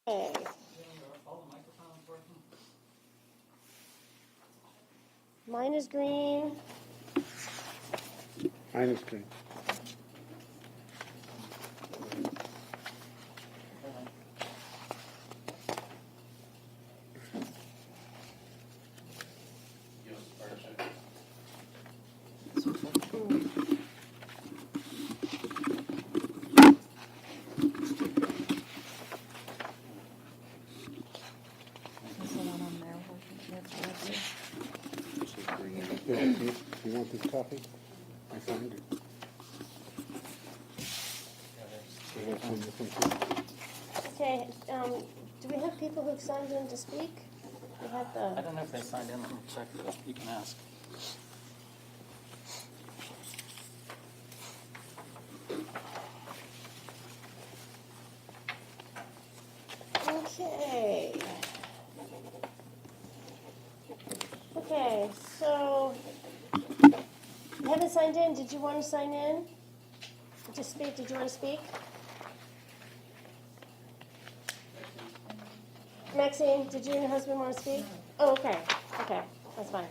Okay. Mine is green. Mine is green. Bill, do you want this copy? I signed it. Okay, do we have people who've signed in to speak? We have I the, don't know if they signed in. Let me check. You can ask. okay. Okay, so, you haven't signed in. Did you want to sign in? To speak, did you want to speak? Maxine, did you and your husband want to speak? Oh, okay, that's fine.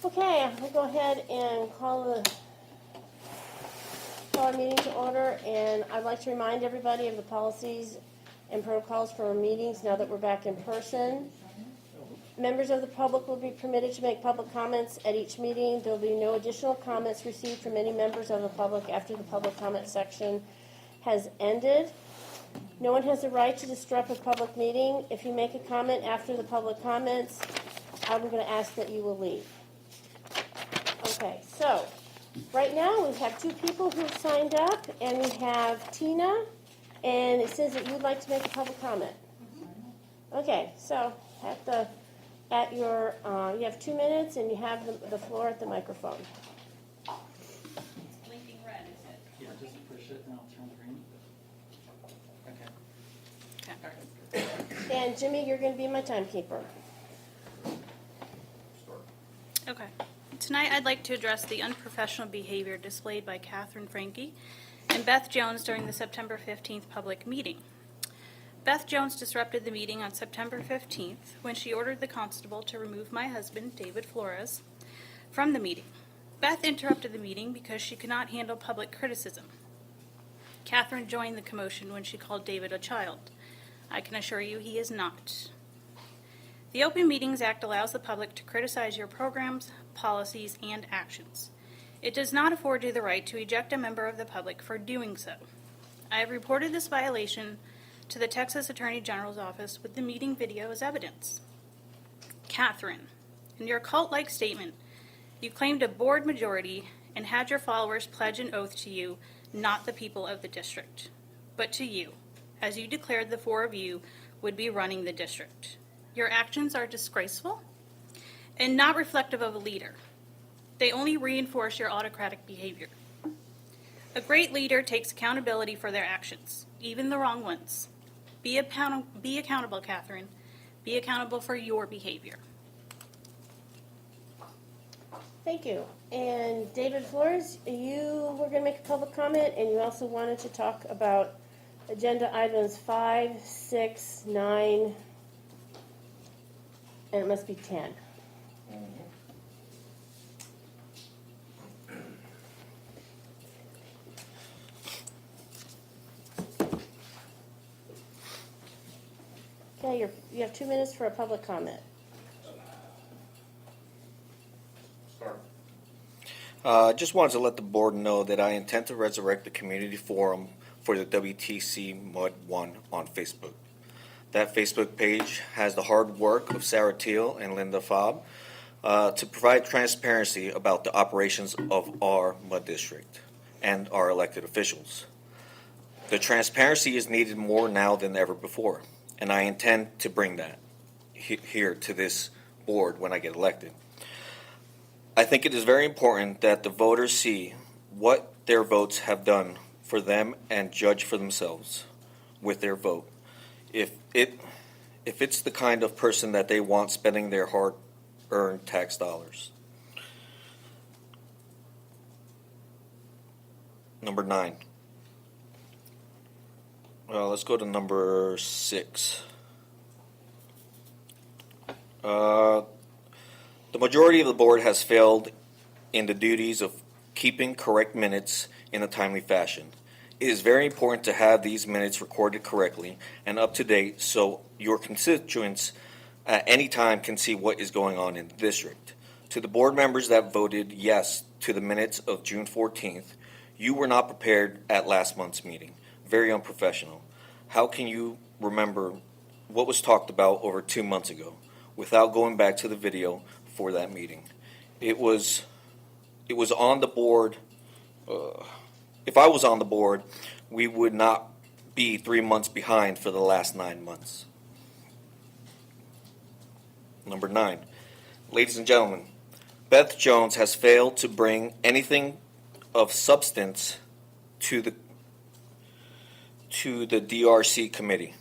Okay, we'll go ahead and call our meeting to order, and I'd like to remind everybody of the policies and protocols for our meetings now that we're back in person. Members of the public will be permitted to make public comments at each meeting. There will be no additional comments received from any members of the public after the public comment section has ended. No one has the right to disrupt a public meeting. If you make a comment after the public comments, I'm going to ask that you will leave. Okay, so right now we have two people who've signed up, and we have Tina, and it says that you'd like to make a public comment. Okay, so you have 2 minutes, and you have the floor at the microphone. It's blinking red, is it? Yeah, just push it and I'll turn green. Okay. And Jimmy, you're going to be my timekeeper. Okay. Tonight I'd like to address the unprofessional behavior displayed by Catherine Franke and Beth Jones during the September 15th public meeting. Beth Jones disrupted the meeting on September 15th when she ordered the constable to remove my husband, David Flores, from the meeting. Beth interrupted the meeting because she could not handle public criticism. Catherine joined the commotion when she called David a child. I can assure you he is not. The Open Meetings Act allows the public to criticize your programs, policies, and actions. It does not afford you the right to eject a member of the public for doing so. I have reported this violation to the Texas Attorney General's office with the meeting video as evidence. Catherine, in your cult-like statement, you claimed a board majority and had your followers pledge an oath to you, not the people of the district, but to you, as you declared the four of you would be running the district. Your actions are disgraceful and not reflective of a leader. They only reinforce your autocratic behavior. A great leader takes accountability for their actions, even the wrong ones. Be accountable, Catherine. Be accountable for your behavior. Thank you. And David Flores, you were going to make a public comment, and you also wanted to talk about agenda items 5, 6, 9, and it must be 10. Okay, you have 2 minutes for a public comment. Just wanted to let the board know that I intend to resurrect the community forum for the WTCMUD1 on Facebook. That Facebook page has the hard work of Sarah Teal and Linda Fobb to provide transparency about the operations of our MUD district and our elected officials. The transparency is needed more now than ever before, and I intend to bring that here to this board when I get elected. I think it is very important that the voters see what their votes have done for them and judge for themselves with their vote. If it's the kind of person that they want spending their hard-earned tax dollars. Number 9. Let's go to number 6. The majority of the board has failed in the duties of keeping correct minutes in a timely fashion. It is very important to have these minutes recorded correctly and up to date so your constituents at any time can see what is going on in the district. To the board members that voted yes to the minutes of June 14th, you were not prepared at last month's meeting. Very unprofessional. How can you remember what was talked about over 2 months ago without going back to the video for that meeting? It was on the board. If I was on the board, we would not be 3 months behind for the last 9 months. Number 9. Ladies and gentlemen, Beth Jones has failed to bring anything of substance to the DRC committee.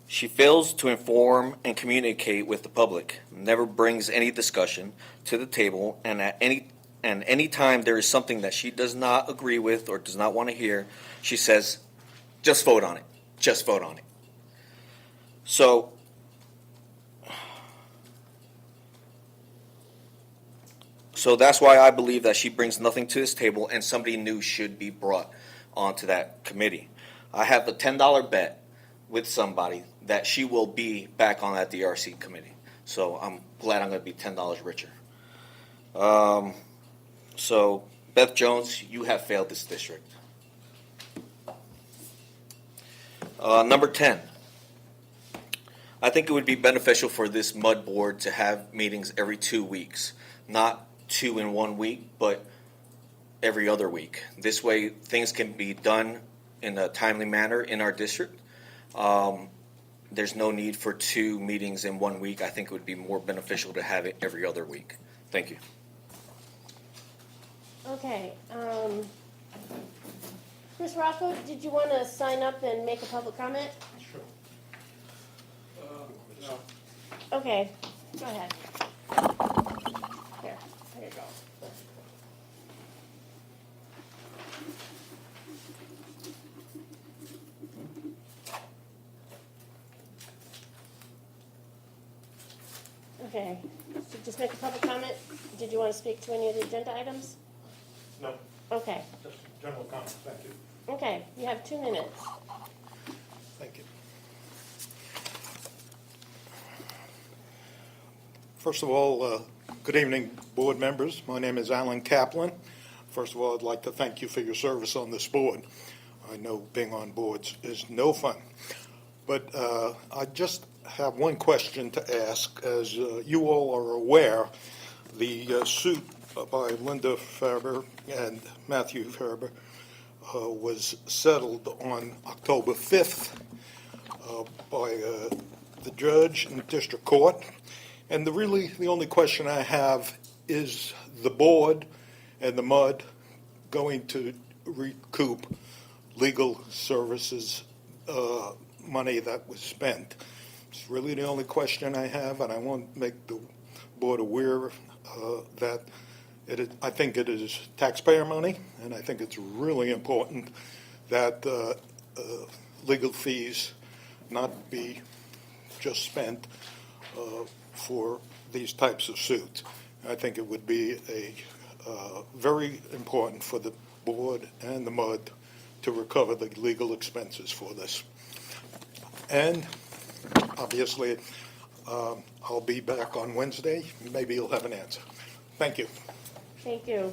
She fails to inform and communicate with the public, never brings any discussion to the table, and any time there is something that she does not agree with or does not want to hear, she says, just vote on it. Just vote on it. So that's why I believe that she brings nothing to this table and somebody new should be brought onto that committee. I have a $10 bet with somebody that she will be back on that DRC committee. So I'm glad I'm going to be $10 richer. So Beth Jones, you have failed this district. Number 10. I think it would be beneficial for this MUD board to have meetings every 2 weeks, not 2 in 1 week, but every other week. This way, things can be done in a timely manner in our district. There's no need for 2 meetings in 1 week. I think it would be more beneficial to have it every other week. Thank you. Okay, Chris Rocco, did you want to sign up and make a public comment? Sure. No. Okay, go ahead. Here you go. Okay, so just make a public comment. Did you want to speak to any of the agenda items? No, Okay, just general comments, thank you. okay, you have 2 minutes. Thank you. First of all, good evening, board members. My name is Alan Kaplan. First of all, I'd like to thank you for your service on this board. I know being on boards is no fun. But I just have one question to ask. As you all are aware, the suit by Linda Ferber and Matthew Ferber was settled on October 5th by the judge in the district court. And the only question I have is the board and the MUD going to recoup legal services money that was spent? It's really the only question I have, and I want to make the board aware that I think it is taxpayer money, and I think it's really important that legal fees not be just spent for these types of suits. I think it would be very important for the board and the MUD to recover the legal expenses for this. And obviously, I'll be back on Wednesday. Maybe you'll have an answer. Thank you. Thank you.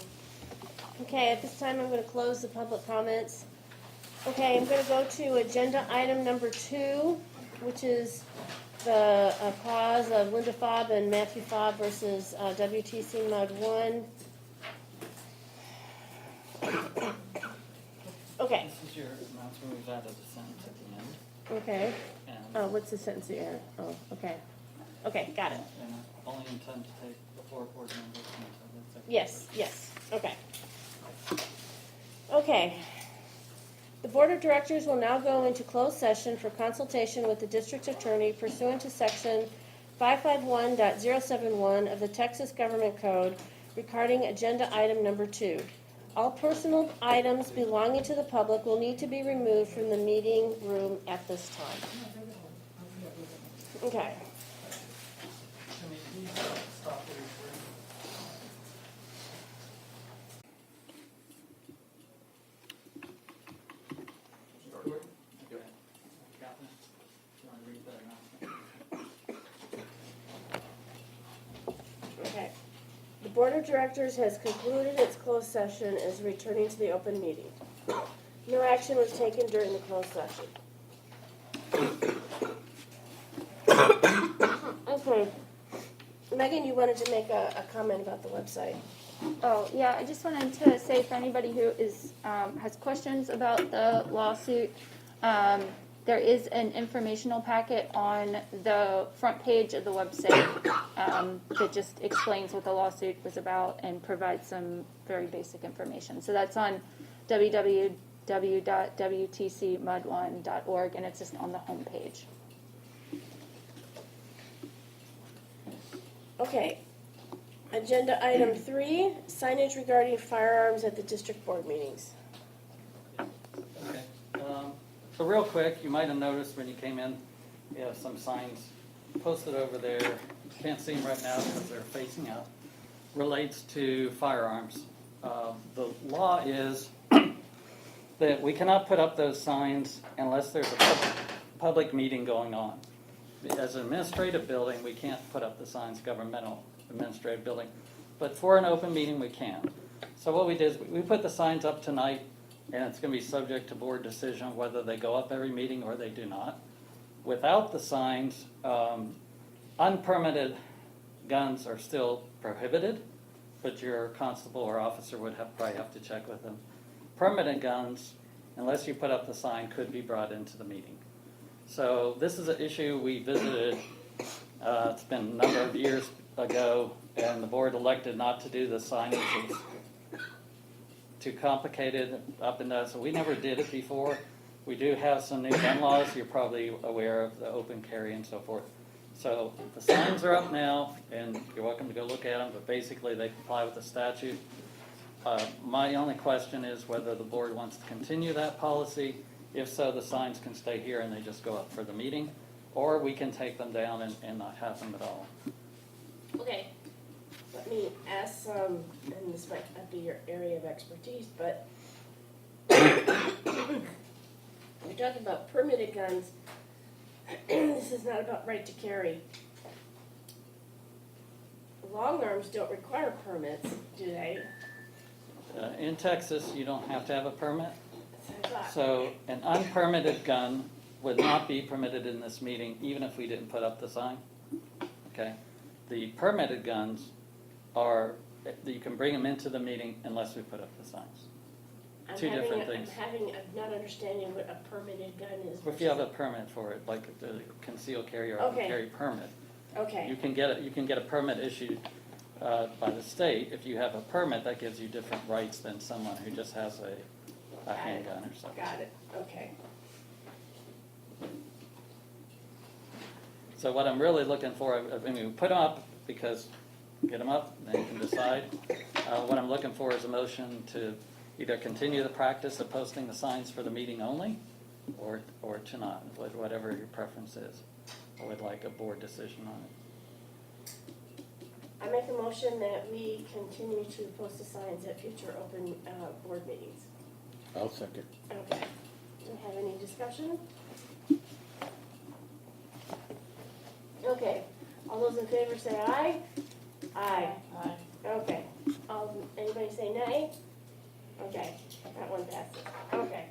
Okay, at this time, I'm going to close the public comments. Okay, I'm going to go to agenda item number 2, which is the cause of Linda Fobb and Matthew Fobb versus WTCMUD1. Okay. This is your announcement. We've added a sentence at the end. Okay. And, Oh, what's the sentence here? Oh, okay. Okay, got it. and I only intend to take the 4 board members into the executive Yes, session. yes, okay. Okay. The Board of Directors will now go into closed session for consultation with the District Attorney pursuant to Section 551.071 of the Texas Government Code regarding agenda item number 2. All personal items belonging to the public will need to be removed from the meeting room at this time. Okay. Jimmy, can you stop the recording? Okay. Captain, you want to read that announcement? Okay. The Board of Directors has concluded its closed session and is returning to the open meeting. No action was taken during the closed session. Okay. Megan, you wanted to make a comment about the website. Oh, yeah, I just wanted to say for anybody who has questions about the lawsuit, there is an informational packet on the front page of the website that just explains what the lawsuit was about and provides some very basic information. So that's on www.WTCMUD1.org, and it's just on the home page. Okay. Agenda item 3, signage regarding firearms at the district board meetings. Okay. So real quick, you might have noticed when you came in, we have some signs posted over there. You can't see them right now because they're facing out. Relates to firearms. The law is that we cannot put up those signs unless there's a public meeting going on. As an administrative building, we can't put up the signs, governmental administrative building. But for an open meeting, we can. So what we did is we put the signs up tonight, and it's going to be subject to board decision whether they go up every meeting or they do not. Without the signs, unpermitted guns are still prohibited, but your constable or officer would probably have to check with them. Permanent guns, unless you put up the sign, could be brought into the meeting. So this is an issue we visited, it's been a number of years ago, and the board elected not to do the signage. It's too complicated, up and down, so we never did it before. We do have some new gun laws. You're probably aware of the open carry and so forth. So the signs are up now, and you're welcome to go look at them, but basically they comply with the statute. My only question is whether the board wants to continue that policy. If so, the signs can stay here and they just go up for the meeting, or we can take them down and not have them at all. Okay. Let me ask some, and this might not be your area of expertise, but we're talking about permitted guns. This is not about right to carry. Long arms don't require permits, do they? In Texas, you don't have to have a permit. That's what I thought. So an unpermitted gun would not be permitted in this meeting, even if we didn't put up the sign. Okay? The permitted guns are, you can bring them into the meeting unless we put up the signs. Two different things. I'm not understanding what a permitted gun is. If you have a permit for it, like the concealed carry or open Okay. carry permit, Okay. you can get a permit issued by the state. If you have a permit, that gives you different rights than someone who just has a handgun or something. Got it. Okay. So what I'm really looking for, I mean, we put them up because get them up, then you can decide. What I'm looking for is a motion to either continue the practice of posting the signs for the meeting only, or to not, whatever your preference is. I would like a board decision on it. I make a motion that we continue to post the signs at future open board meetings. I'll second. Okay. Do we have any discussion? Okay. All those in favor say aye. Aye. Aye. Okay. Anybody say nay? Okay. That one passes. Okay.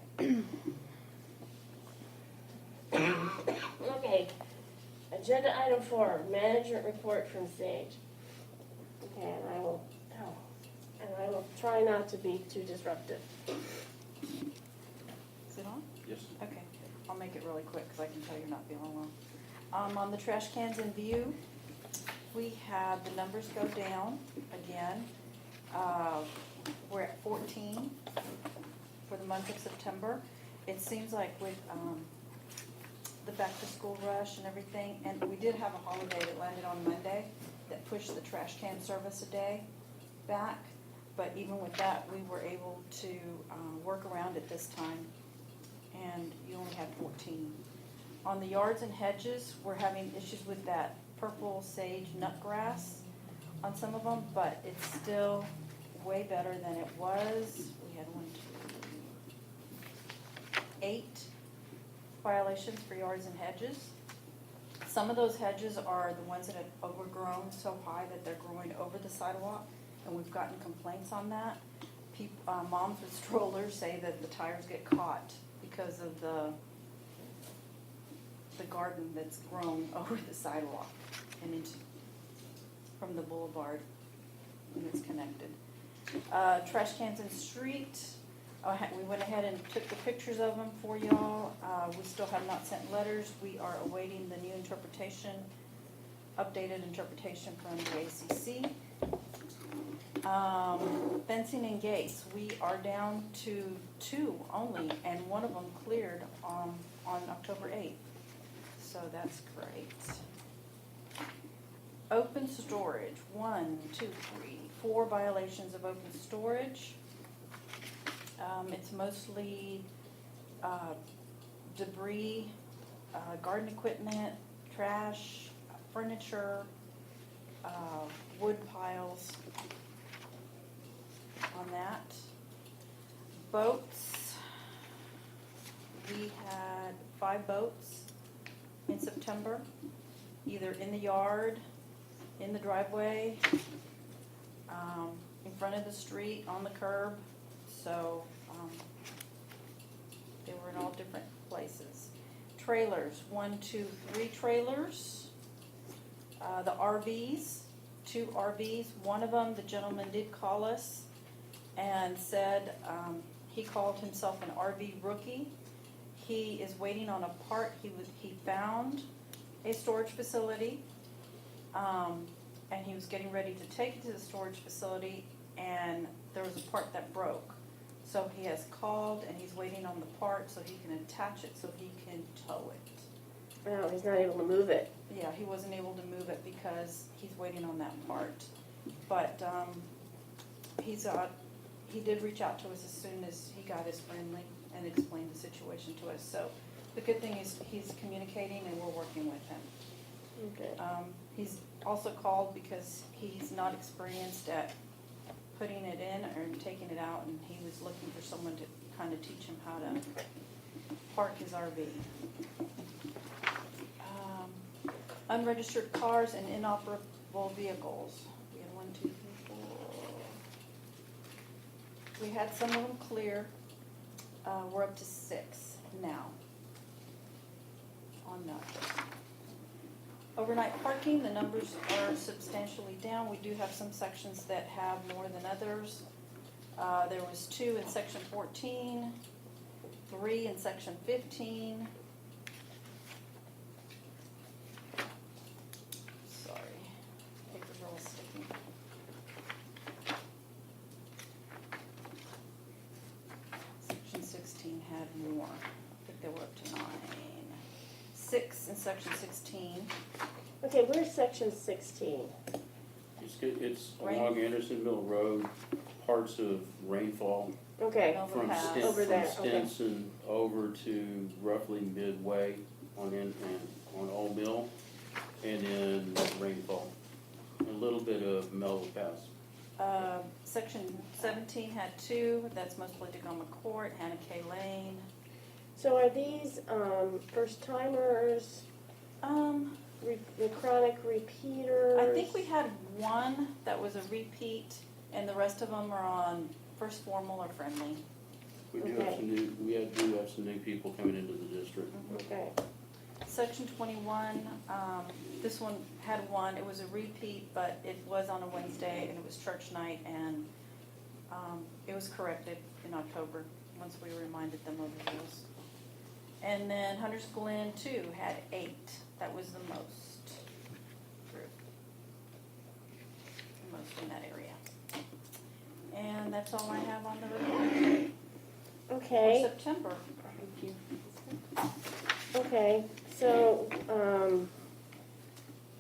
Okay. Agenda item 4, management report from Sage. Okay, and I will try not to be too disruptive. Is it on? Yes. Okay, I'll make it really quick because I can tell you're not feeling well. On the trash cans in view, we had the numbers go down again. We're at 14 for the month of September. It seems like with the back to school rush and everything, and we did have a holiday that landed on Monday that pushed the trash can service a day back. But even with that, we were able to work around it this time, and you only had 14. On the yards and hedges, we're having issues with that purple sage nutgrass on some of them, but it's still way better than it was. We had 8 violations for yards and hedges. Some of those hedges are the ones that have overgrown so high that they're growing over the sidewalk, and we've gotten complaints on that. Moms with strollers say that the tires get caught because of the garden that's grown over the sidewalk and into, from the boulevard when it's connected. Trash cans in street, we went ahead and took the pictures of them for y'all. We still have not sent letters. We are awaiting the new interpretation, updated interpretation from the ACC. Fencing and gates, we are down to 2 only, and one of them cleared on October 8th. So that's great. Open storage, 1, 2, 3, 4 violations of open storage. It's mostly debris, garden equipment, trash, furniture, wood piles on that. Boats, we had 5 boats in September, either in the yard, in the driveway, in front of the street, on the curb. So they were in all different places. Trailers, 1, 2, 3 trailers. The RVs, 2 RVs. One of them, the gentleman did call us and said he called himself an RV rookie. He is waiting on a part. He found a storage facility, and he was getting ready to take it to the storage facility, and there was a part that broke. So he has called, and he's waiting on the part so he can attach it so he can tow it. Oh, he's not able to move it. Yeah, he wasn't able to move it because he's waiting on that part. But he did reach out to us as soon as he got his friendly and explained the situation to us. So the good thing is he's communicating and we're working with him. Okay. He's also called because he's not experienced at putting it in or taking it out, and he was looking for someone to kind of teach him how to park his RV. Unregistered cars and inoperable vehicles. We had 1, 2, 3, 4. We had some of them clear. We're up to 6 now on that. Overnight parking, the numbers are substantially down. We do have some sections that have more than others. There was 2 in section 14, 3 in section 15. Sorry, paper's all sticky. Section 16 had more. I think they were up to 9. 6 in section 16. Okay, where's section 16? It's along Andersonville Road, parts of Rainfall, Okay, Over half. Over there, from okay. Stinson over to roughly midway on Old Mill, and then Rainfall. A little bit of Mellow Pass. Section 17 had 2. That's mostly Tacoma Court, Hannah K. Lane. So are these first timers, the chronic repeaters? I think we had 1 that was a repeat, and the rest of them are on first formal or friendly. We do have some new, do have some new people coming into the district. Okay. Section 21, this one had 1. It was a repeat, but it was on a Wednesday, and it was church night, and it was corrected in October once we reminded them of the rules. And then Hunters Glen 2 had 8. That was the most group. The most in that area. And that's all I have on the report for Okay, September. okay, so,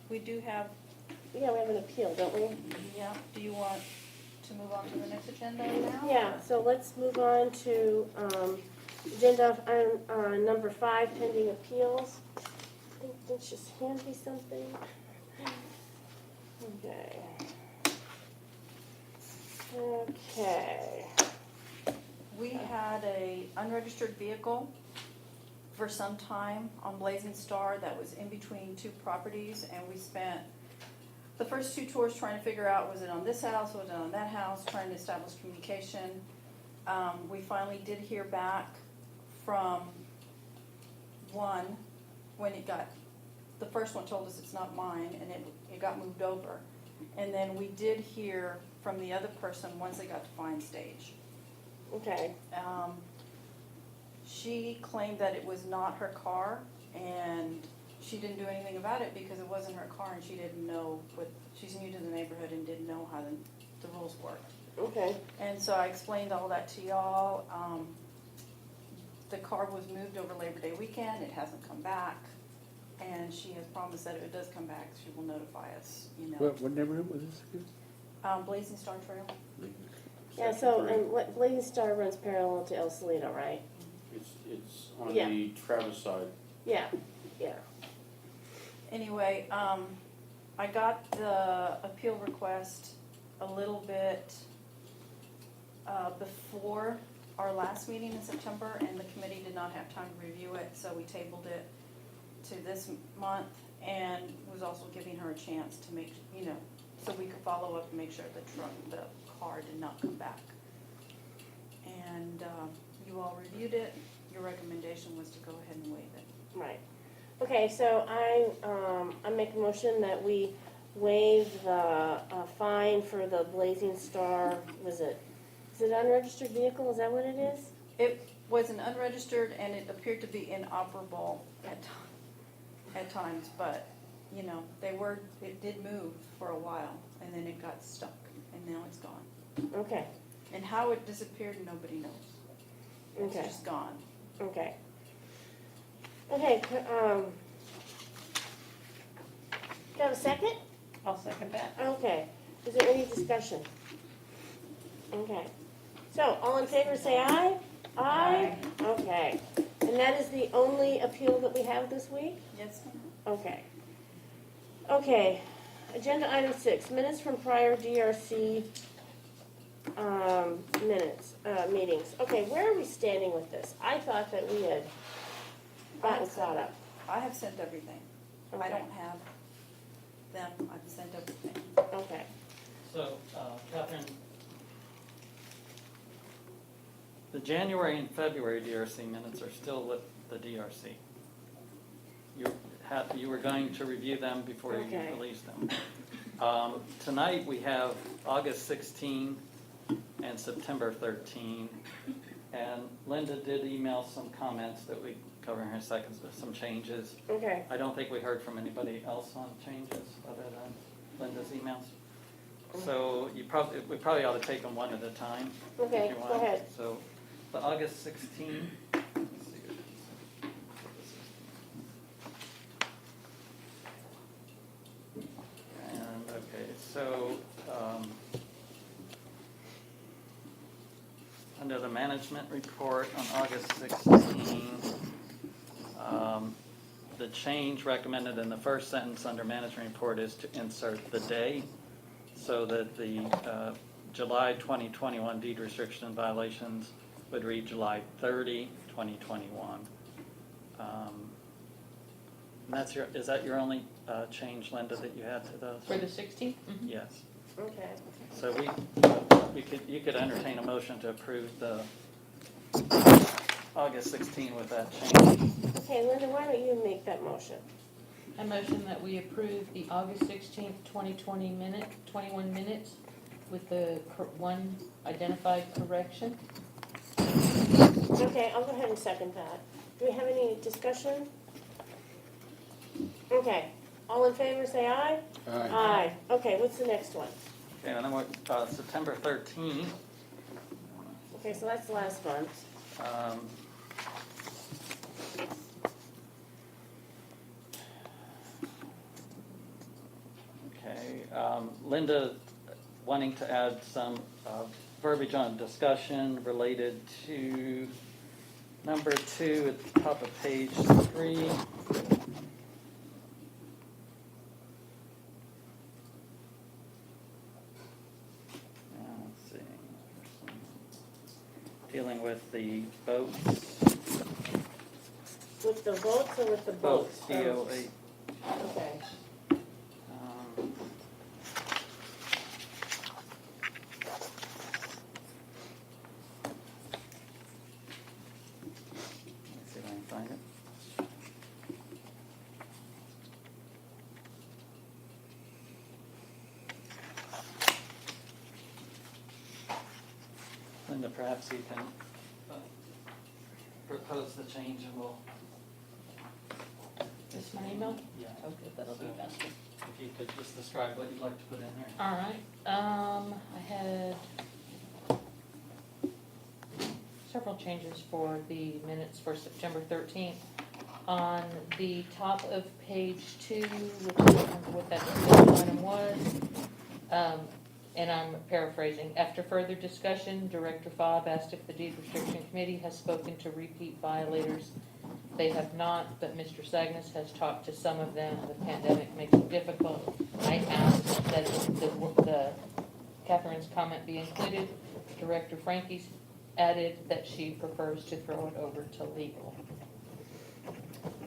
We do have, yeah, we have an appeal, don't we? yeah, do you want to move on to the next agenda now? Yeah, so let's move on to agenda number 5, pending appeals. I think let's just hand me something. Okay. Okay. We had a unregistered vehicle for some time on Blazing Star that was in between two properties, and we spent the first 2 tours trying to figure out, was it on this house, was it on that house, trying to establish communication. We finally did hear back from one when it got, the first one told us it's not mine, and it got moved over. And then we did hear from the other person once they got to Fine Stage. Okay. She claimed that it was not her car, and she didn't do anything about it because it wasn't her car, and she didn't know she's new to the neighborhood and didn't know how the rules worked. Okay. And so I explained all that to y'all. The car was moved over Labor Day weekend, it hasn't come back, and she has promised that if it does come back, she will notify us, What neighborhood was this again? Blazing Star Trail. Yeah, so, and Blazing Star runs parallel to El Salito, right? It's on Yeah. the Travis side. Yeah, yeah. Anyway, I got the appeal request a little bit before our last meeting in September, and the committee did not have time to review it, so we tabled it to this month, and was also giving her a chance to make, so we could follow up and make sure the car did not come back. And you all reviewed it. Your recommendation was to go ahead and waive it. Right. Okay, so I make a motion that we waive the fine for the Blazing Star, is it unregistered vehicle, is that what it is? It was an unregistered, and it appeared to be inoperable at times, but, it did move for a while, and then it got stuck, and now it's gone. Okay, And how it disappeared, nobody knows. It's Okay. just gone. okay. Okay, do you have a second? I'll second that. Okay, is there any discussion? Okay, so all in favor say aye? Aye. Okay, and that is the only appeal that we have this week? Yes, ma'am. Okay. Okay, agenda item 6, minutes from prior DRC meetings. Okay, where are we standing with this? I thought that we had gotten caught up. I have sent everything. I Okay. don't have them. I've sent everything. Okay, So, Catherine, the January and February DRC minutes are still with the DRC. You were going to review them before you Okay. released them. Tonight, we have August 16 and September 13. And Linda did email some comments that we cover in her second, some changes. okay, I don't think we heard from anybody else on changes other than Linda's emails. So we probably ought to take them one at a time. Okay, if you go want. ahead. So the August 16. Let's see what it is. And, okay, so under the management report on August 16, the change recommended in the first sentence under management report is to insert the day, so that the July 2021 deed restriction violations would read July 30, 2021. And is that your only change, Linda, that you had to those? For the 16th? Yes. okay. So you could entertain a motion to approve the August 16 with that change. Okay, Linda, why don't you make that motion? A motion that we approve the August 16th, 2021 minutes with the one identified correction. Okay, I'll go ahead and second that. Do we have any discussion? Okay, all in favor say aye? Aye. Aye. Okay, what's the next one? Okay, and then we're, September 13. Okay, so that's the last one. Okay, Linda wanting to add some verbiage on discussion related to number 2 at the top of page 3. Let's see. Dealing with the boats. With the votes or with the boats? BOA. Okay. Um, Let me see if I can find it. Linda, perhaps you can propose the change and we'll, This my email? yeah, Okay, that'll be faster. if you could just describe what you'd like to put in there. All right, I had several changes for the minutes for September 13th. On the top of page 2, which I don't remember what that discussion item was, and I'm paraphrasing. After further discussion, Director Fobb asked if the deed restriction committee has spoken to repeat violators. They have not, but Mr. Sagnas has talked to some of them. The pandemic makes it difficult. I asked that the Catherine's comment be included. Director Frankie added that she prefers to throw it over to legal.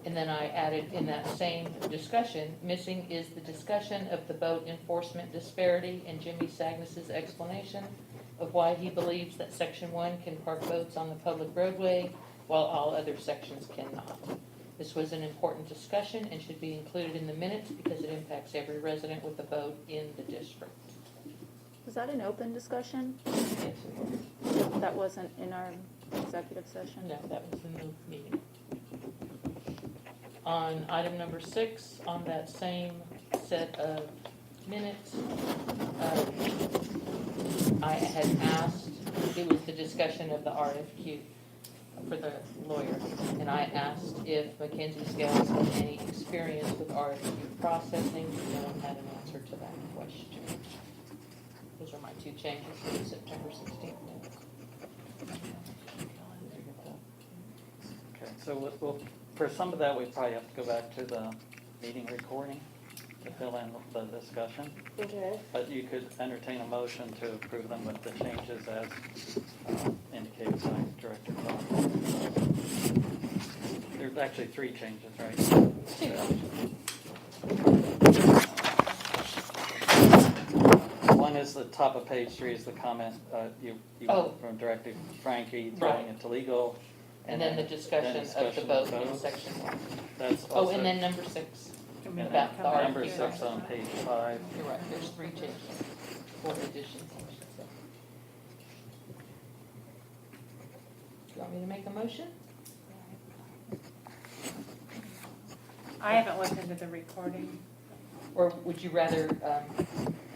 And then I added in that same discussion, missing is the discussion of the boat enforcement disparity and Jimmy Sagnas's explanation of why he believes that Section 1 can park boats on the public roadway while all other sections cannot. This was an important discussion and should be included in the minutes because it impacts every resident with a boat in the district. Was that an open discussion? Yes. That wasn't in our executive session? No, that was in the meeting. On item number 6, on that same set of minutes, I had asked, it was the discussion of the RFQ for the lawyer, and I asked if Mackenzie Scales had any experience with RFQ processing. No one had an answer to that question. Those are my 2 changes for the September 16th minutes. Okay, so we'll, for some of that, we probably have to go back to the meeting recording to fill in the discussion. Okay. But you could entertain a motion to approve them with the changes as indicated by Director Clark. There's actually 3 changes, right? One is the top of page 3 is the comment you from Director Frankie throwing it to legal. And then the discussion of the boat in section 1. That's Oh, also, and then number 6. and Back the then number RFQ. 6 on page 5. You're right, there's 3 changes, 4 additions. Do you want me to make a motion? I haven't looked into the recording. Or would you rather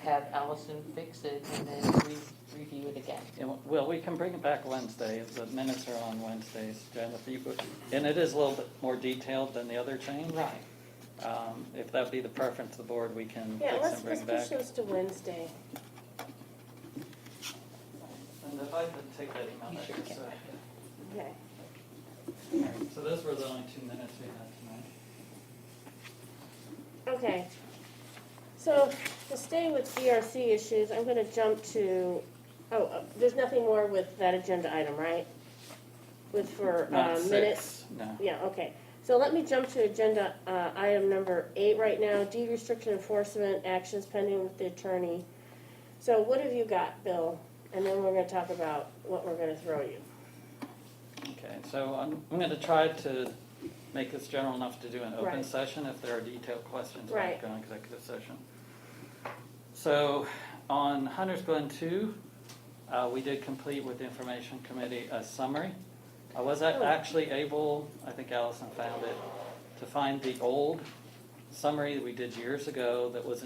have Allison fix it and then review it again? Well, we can bring it back Wednesday. The minutes are on Wednesdays, Jen. And it is a little bit more detailed than the other change. Right. If that be the preference of the board, we can Yeah, fix let's and bring push it back. those to Wednesday. And if I could take that email You back sure just can. so. Okay. All right, so those were the only 2 minutes we had tonight. Okay. So to stay with DRC issues, I'm going to jump to, there's nothing more with that agenda item, right? With for Not minutes? 6, no. Yeah, okay. So let me jump to agenda item number 8 right now, deed restriction enforcement actions pending with the attorney. So what have you got, Bill? And then we're going to talk about what we're going to throw you. Okay, so I'm going to try to make this general enough to do an open Right. session if there are detailed questions Right. like an executive session. So on Hunter's Glen 2, we did complete with the Information Committee a summary. I was actually able, I think Allison found it, to find the old summary that we did years ago that was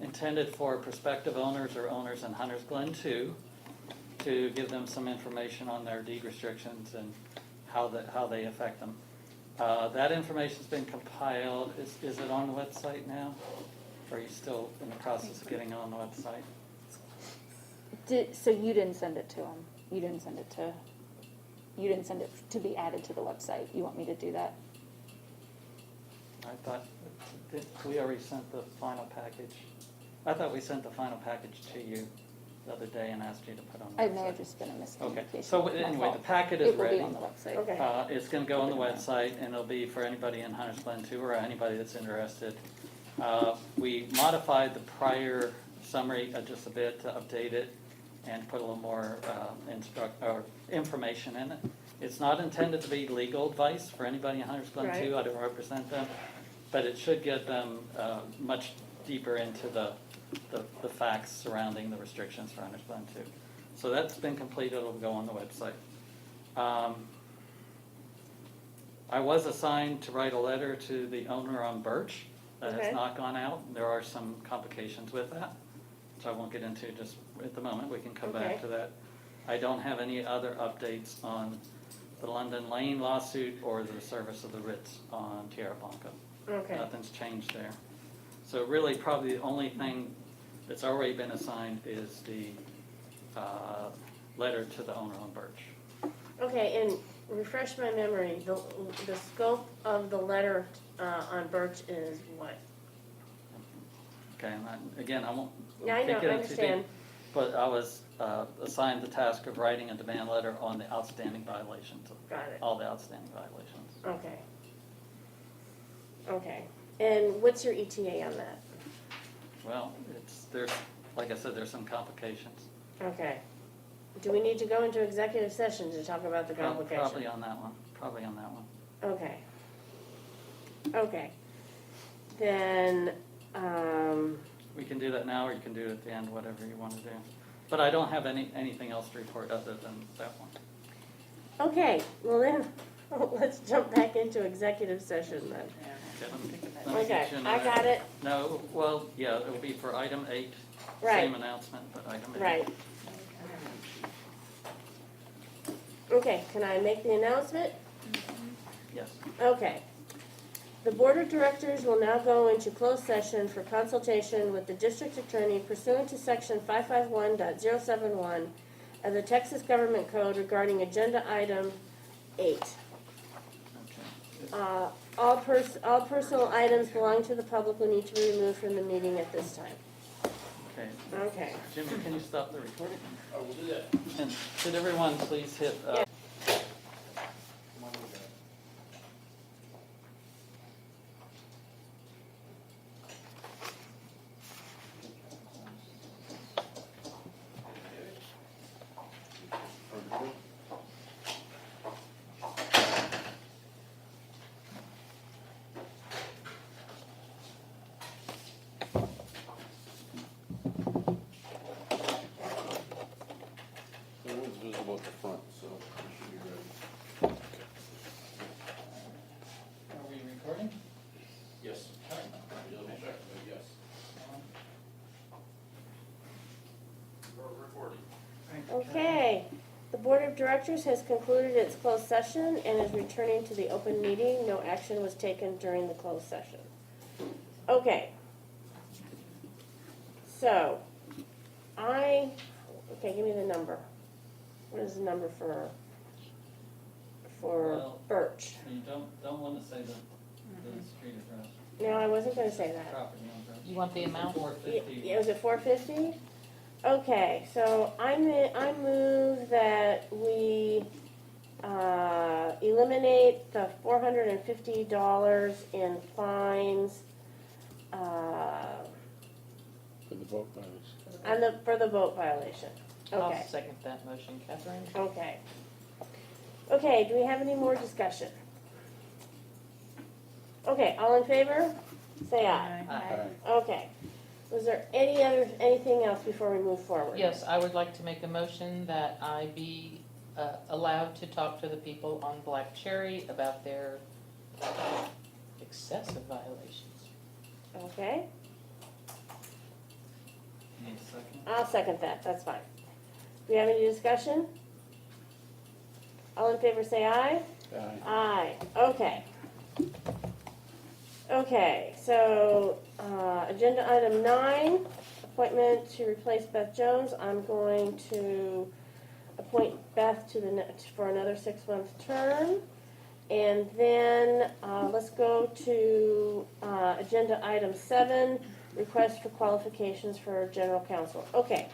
intended for prospective owners or owners in Hunter's Glen 2 to give them some information on their deed restrictions and how they affect them. That information's been compiled. Is it on the website now? Or are you still in the process of getting it on the website? So you didn't send it to them? You didn't send it to be added to the website? You want me to do that? I thought, we already sent the final package. I thought we sent the final package to you the other day and asked you to put on the It may have website. just been a Okay, miscommunication. so My anyway, fault. the packet is ready. It will be on the website. Okay. It's gonna go on the website, and it'll be for anybody in Hunters Glen too, or anybody that's interested. We modified the prior summary just a bit to update it and put a little more information in it. It's not intended to be legal advice for anybody in Hunters Glen Right. too, I don't represent them, but it should get them much deeper into the facts surrounding the restrictions for Hunters Glen too. So that's been completed, it'll go on the website. I was assigned to write a letter to the owner on Birch. That Okay. has not gone out. There are some complications with that, which I won't get into just at the moment. We can come Okay. back to that. I don't have any other updates on the London Lane lawsuit or the service of the writs on Tierra Blanca. Okay. Nothing's changed there. So really, probably the only thing that's already been assigned is the letter to the owner on Birch. Okay, and refresh my memory, the scope of the letter on Birch is what? Okay, and again, I won't Yeah, I know, take it I into deep, understand. but I was assigned the task of writing a demand letter on the outstanding violations, Got it. all the outstanding violations. Okay. Okay, and what's your ETA on that? Well, there's, like I said, there's some complications. Okay. Do we need to go into executive session to talk about the complications? Probably on that one. Okay. Okay. Then, We can do that now, or you can do it at the end, whatever you want to do. But I don't have anything else to report other than that one. okay, well then, let's jump back into executive session then. Okay, let me Okay, get you I got it. No, well, yeah, it will be for item 8, Right. same announcement, but item 8. Right. Okay, can I make the announcement? Yes. Okay. The Board of Directors will now go into closed session for consultation with the District Attorney pursuant to Section 551.071 of the Texas Government Code regarding Agenda Item 8. Okay. All personal items belonging to the public will need to be removed from the meeting at this time. Okay. Okay. Jimmy, can you stop the recording? I will do that. And could everyone please hit, Yeah. The one's visible at the front, so it should be ready. are we recording? Yes. Double check, but yes. We're recording. Okay. The Board of Directors has concluded its closed session and is returning to the open meeting. No action was taken during the closed session. Okay. So, okay, give me the number. What is the number for Well- Birch? You don't want to say the street address, No, I wasn't gonna say that. property address. You want the amount? 450. Was it 450? Okay, so I move that we eliminate the $450 in fines For the vote violation. for the vote violation. I'll Okay, second that motion, Catherine. okay. Okay, do we have any more discussion? Okay, all in favor? Say aye. Aye. Okay. Was there anything else before we move forward? Yes, I would like to make a motion that I be allowed to talk to the people on Black Cherry about their excessive violations. Okay, Need a second? I'll second that, that's fine. Do we have any discussion? All in favor say aye? Aye. Aye, okay. Okay, so, agenda item 9, appointment to replace Beth Jones. I'm going to appoint Beth to the next, for another 6-month term. And then, let's go to, agenda item 7, request for qualifications for general counsel. Okay.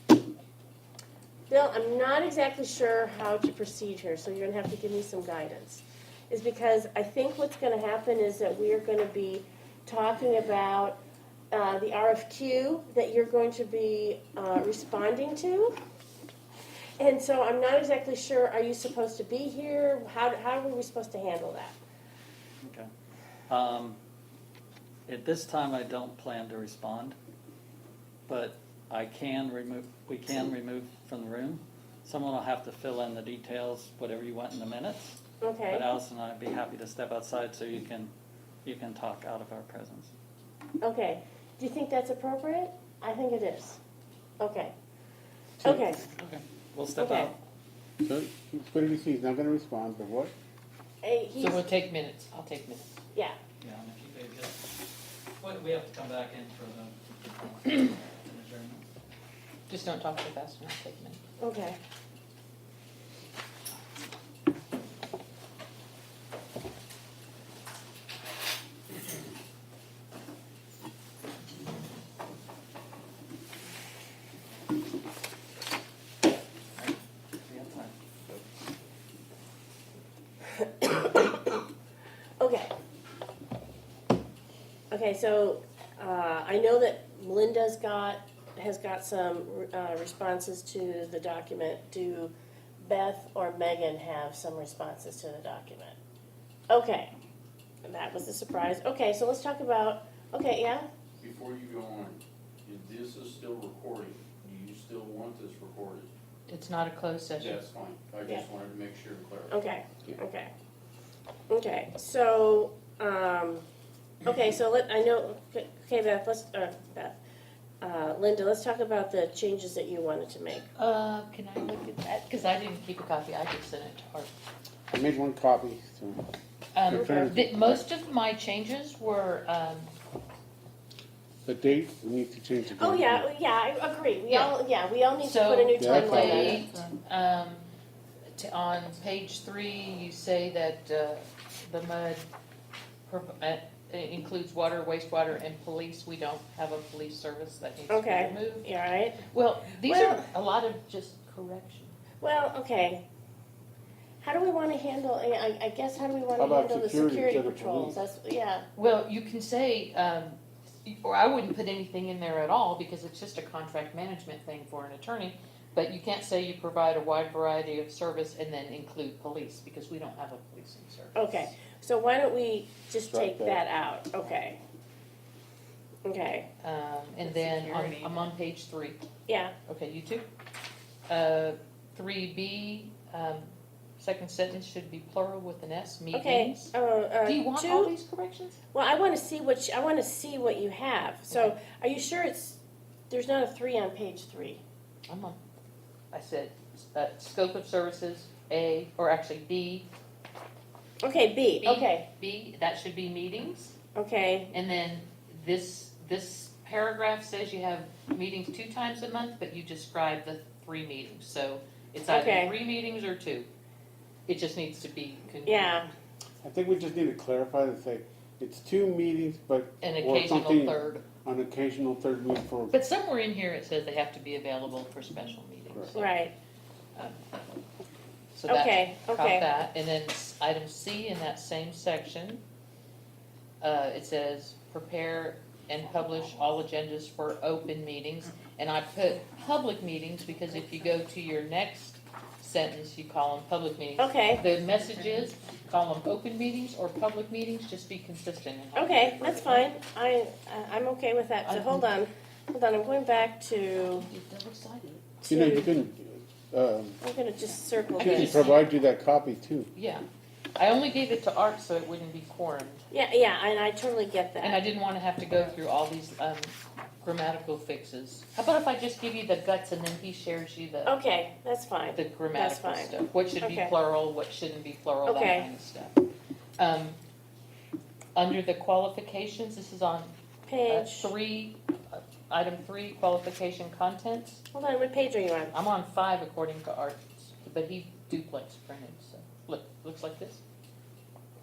Bill, I'm not exactly sure how to proceed here, so you're gonna have to give me some guidance. Is because I think what's gonna happen is that we are gonna be talking about, the RFQ that you're going to be, responding to. And so I'm not exactly sure, are you supposed to be here? How are we supposed to handle that? Okay. At this time, I don't plan to respond, but we can remove from the room. Someone will have to fill in the details, whatever you want in the minutes. Okay, But Allison and I'd be happy to step outside so you can talk out of our presence. okay. Do you think that's appropriate? I think it is. Okay. So- Okay, Okay. We'll step Okay. out. So, what did he say? He's not gonna respond, but what? He's, So we'll take minutes, I'll take minutes. yeah, Yeah, and if you could just, we have to come back in for the an adjournment. Just don't talk too fast and I'll take minutes. okay. We have time. Okay. Okay, so, I know that Melinda's has got some, responses to the document. Do Beth or Megan have some responses to the document? Okay, and that was a surprise. Okay, so let's talk about, okay, yeah? Before you go on, if this is still recording, do you still want this recorded? It's not a closed session. That's fine, I Yeah. just wanted to make sure and clarify. Okay, okay. Okay, so, okay, so okay, Beth, Linda, let's talk about the changes that you wanted to make. Can I look at that? Because I didn't keep a copy, I just sent it to her. I made one copy, so. Most of my changes were, The date, we need to change the date. Oh, yeah, I agree. We all need to so put a new Yeah, the that's fine. timeline on it. date, on page 3, you say that the MUD includes water, wastewater, and police. We don't have a police service, that needs to be Okay, removed. yeah, all right. Well, these Well- are a lot of just correction. Well, okay. How do we want to handle, I guess, how do we want How to about handle the security security instead of patrols? police? That's, yeah, Well, you can say, or I wouldn't put anything in there at all because it's just a contract management thing for an attorney. But you can't say you provide a wide variety of service and then include police because we don't have a policing service. okay. So why don't we just Strike take that out? Okay. Okay, And then Security. I'm on page 3. yeah, Okay, you too? 3B, second sentence should be plural with an S, okay. meetings. Do you want all these corrections? Well, I want to see what you have. So are you sure there's not a 3 on page 3? I'm on, I said, scope of services, A, or actually B. Okay, B, B. okay, B, that should be meetings. okay, And then this paragraph says you have meetings 2 times a month, but you describe the 3 meetings. So it's either Okay. 3 meetings or 2. It just needs to be. yeah. I think we just need to clarify and say, it's 2 meetings, but, An or occasional something, third. an occasional third meeting for, But somewhere in here it says they have to be available for special meetings. Right, So that, okay, caught okay. that. And then item C in that same section, it says prepare and publish all agendas for open meetings. And I put public meetings because if you go to your next sentence, you call them public meetings. Okay, The messages, call them open meetings or public meetings, just be consistent. in how you okay, refer that's to them. fine. I'm okay with that. So hold on, I'm going back to, You're double-sided. you know, you to, can, I'm gonna just circle you can this. provide you that copy too. Yeah. I only gave it to Art so it wouldn't be quorumed. Yeah, and I totally get And I that. didn't want to have to go through all these grammatical fixes. How about if I just give you the guts and then he shares you the Okay, that's fine. grammatical fine. stuff? What should be Okay. plural, what shouldn't be plural, that Okay. kind of stuff. Under the qualifications, this is on Page, 3, item 3, qualification contents. Hold on, what page are you on? I'm on 5 according to Arts, but he duplex printed, so, look, looks like this?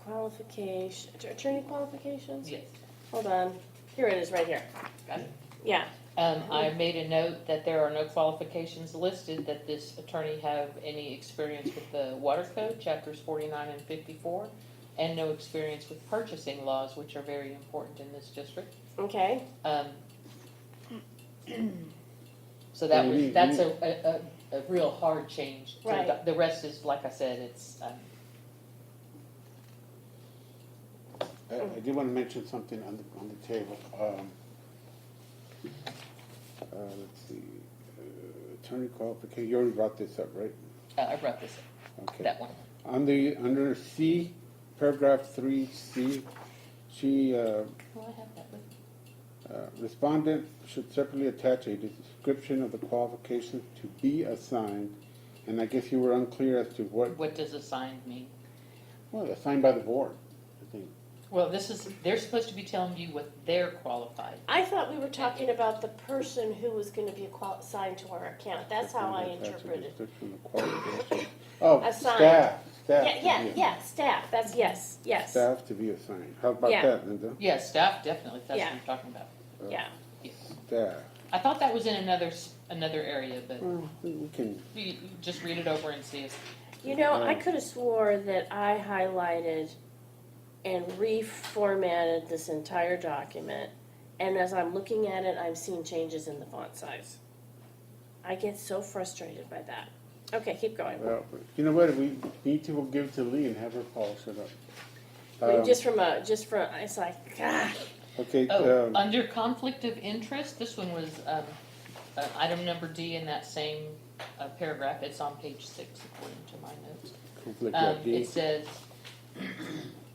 Qualification, attorney qualifications? Yes. Hold on, here it is, right here. Got it. Yeah, I made a note that there are no qualifications listed, that this attorney have any experience with the water code, chapters 49 and 54, and no experience with purchasing laws, which are very important in this district. okay. So that's a real hard change. to Right. adopt. The rest is, like I said, it's, I do want to mention something on the table. Let's see, attorney qualification, you already brought this up, right? I brought this up, Okay. that one. Under C, paragraph 3C, she, Oh, I have that with respondent should separately attach a description of the qualifications to be assigned, and I guess you were unclear as to What does assigned mean? well, assigned by the board, I think. Well, they're supposed to be telling you what they're qualified. I thought we were talking about the person who was gonna be assigned to our account. That's how I Attach a interpreted. description of qualifications. Oh, Assigned. staff Yeah, to be- yeah, staff, that's, yes, yes, Staff to be assigned. How about Yeah. that, Linda? Yeah, staff, definitely, if that's Yeah. what you're talking about. yeah. Yes. Staff. I thought that was in another area, but Well, we can, you just read it over and see if, You know, I could have swore that I highlighted and reformatted this entire document, and as I'm looking at it, I'm seeing changes in the font size. I get so frustrated by that. Okay, keep going. well, you know what, we need to give it to Lee and have her polish it up. I mean, Um, just from, it's like, God. Okay, oh, under conflict of interest, this one was, item number D in that same, paragraph, it's on page 6 according to my notes. conflict of D. It says,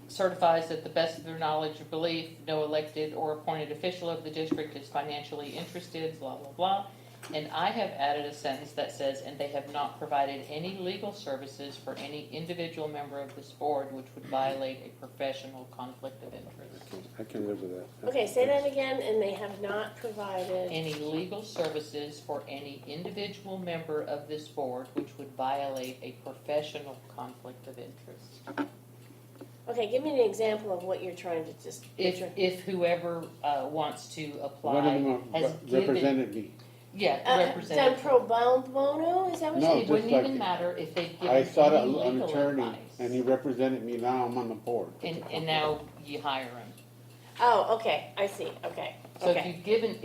certifies that the best of their knowledge or belief, no elected or appointed official of the district is financially interested, blah, blah, blah. And I have added a sentence that says, and they have not provided any legal services for any individual member of this board which would violate a professional conflict of interest. Okay, I can live with that. Okay, say that again, and they have not provided, Any legal services for any individual member of this board which would violate a professional conflict of interest. okay, give me an example of what you're trying to just. If whoever wants to One of apply them has given, represented me. yeah, Done represented. pro bono, is that what No, you? It wouldn't just like- even matter if they've I given sought any an legal attorney, advice. and he represented me, now I'm on the board. And now you hire him. Oh, okay, I see, okay, So if okay. you've given,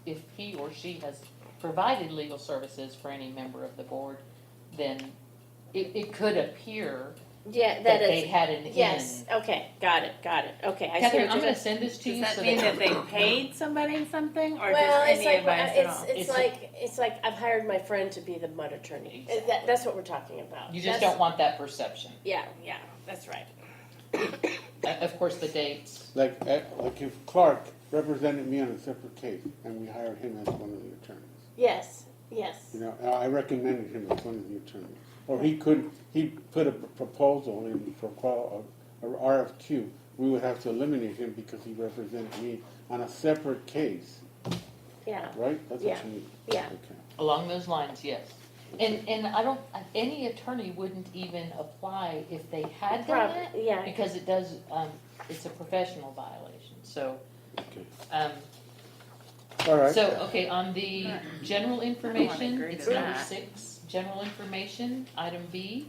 if he or she has provided legal services for any member of the board, then it could appear Yeah, that that they is, had an yes, in. okay, got it, okay. I see Catherine, what I'm you're gonna saying. send this to Does you that so mean that that, they paid somebody something, or Well, just it's any like, advice at all? It's it's like I've hired my friend to be the mud attorney. That's what we're talking about. you just That's- don't want that perception. Yeah, that's right. Of course, the dates, Like if Clark represented me on a separate case, and we hired him as one of the attorneys. Yes, You know, I recommended him as one of the attorneys. Or he put a proposal in for or RFQ. We would have to eliminate him because he represented me on a separate case, yeah, right? That's Yeah. what you mean. yeah. Okay. along those lines, yes. And I don't, any attorney wouldn't even apply if they had done that. Yeah, Because it does, it's a professional violation, so, Okay. so, All right. okay, on the general information, agree it's to number that. 6, general information, item B.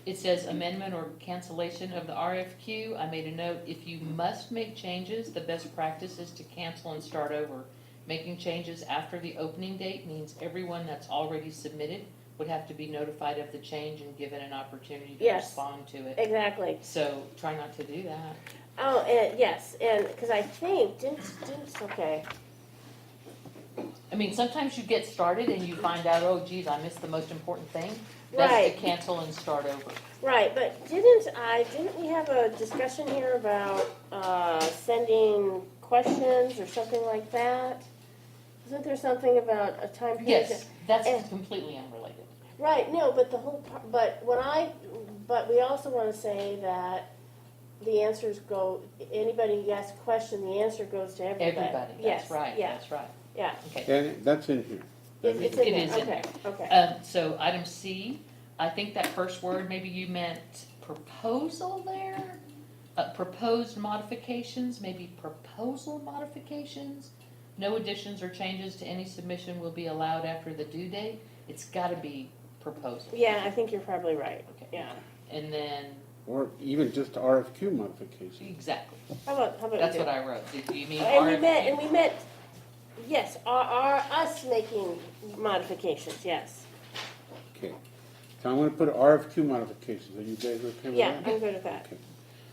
It says amendment or cancellation of the RFQ. I made a note, if you must make changes, the best practice is to cancel and start over. Making changes after the opening date means everyone that's already submitted would have to be notified of the change and given an opportunity to Yes. respond to it. exactly. So try not to do that. Oh, and yes, and because I think okay. I mean, sometimes you get started and you find out, oh geez, I missed the most important thing. That's Right. to cancel and start over. Right, but didn't we have a discussion here about sending questions or something like that? Isn't there something about a time period? Yes, that's And- completely unrelated. Right, no, but the whole, but we also want to say that the answers go, anybody asks a question, the answer goes to everybody. Everybody, Yes, that's right, yeah, that's right. Yeah, Okay. And that's in here. it's in It there, is in okay, okay. So item C, I think that first word, maybe you meant proposal there? Proposed modifications, maybe proposal modifications? No additions or changes to any submission will be allowed after the due date. It's gotta be proposal. Yeah, I think you're probably right, Okay. yeah. And then, Or even just RFQ modification. exactly, How about we that's do? what I wrote. Do you mean And RFQ? we meant, yes, us making modifications, yes. Okay. So I'm gonna put RFQ modifications. Are you guys okay with Yeah, that? I'm good with that. Okay.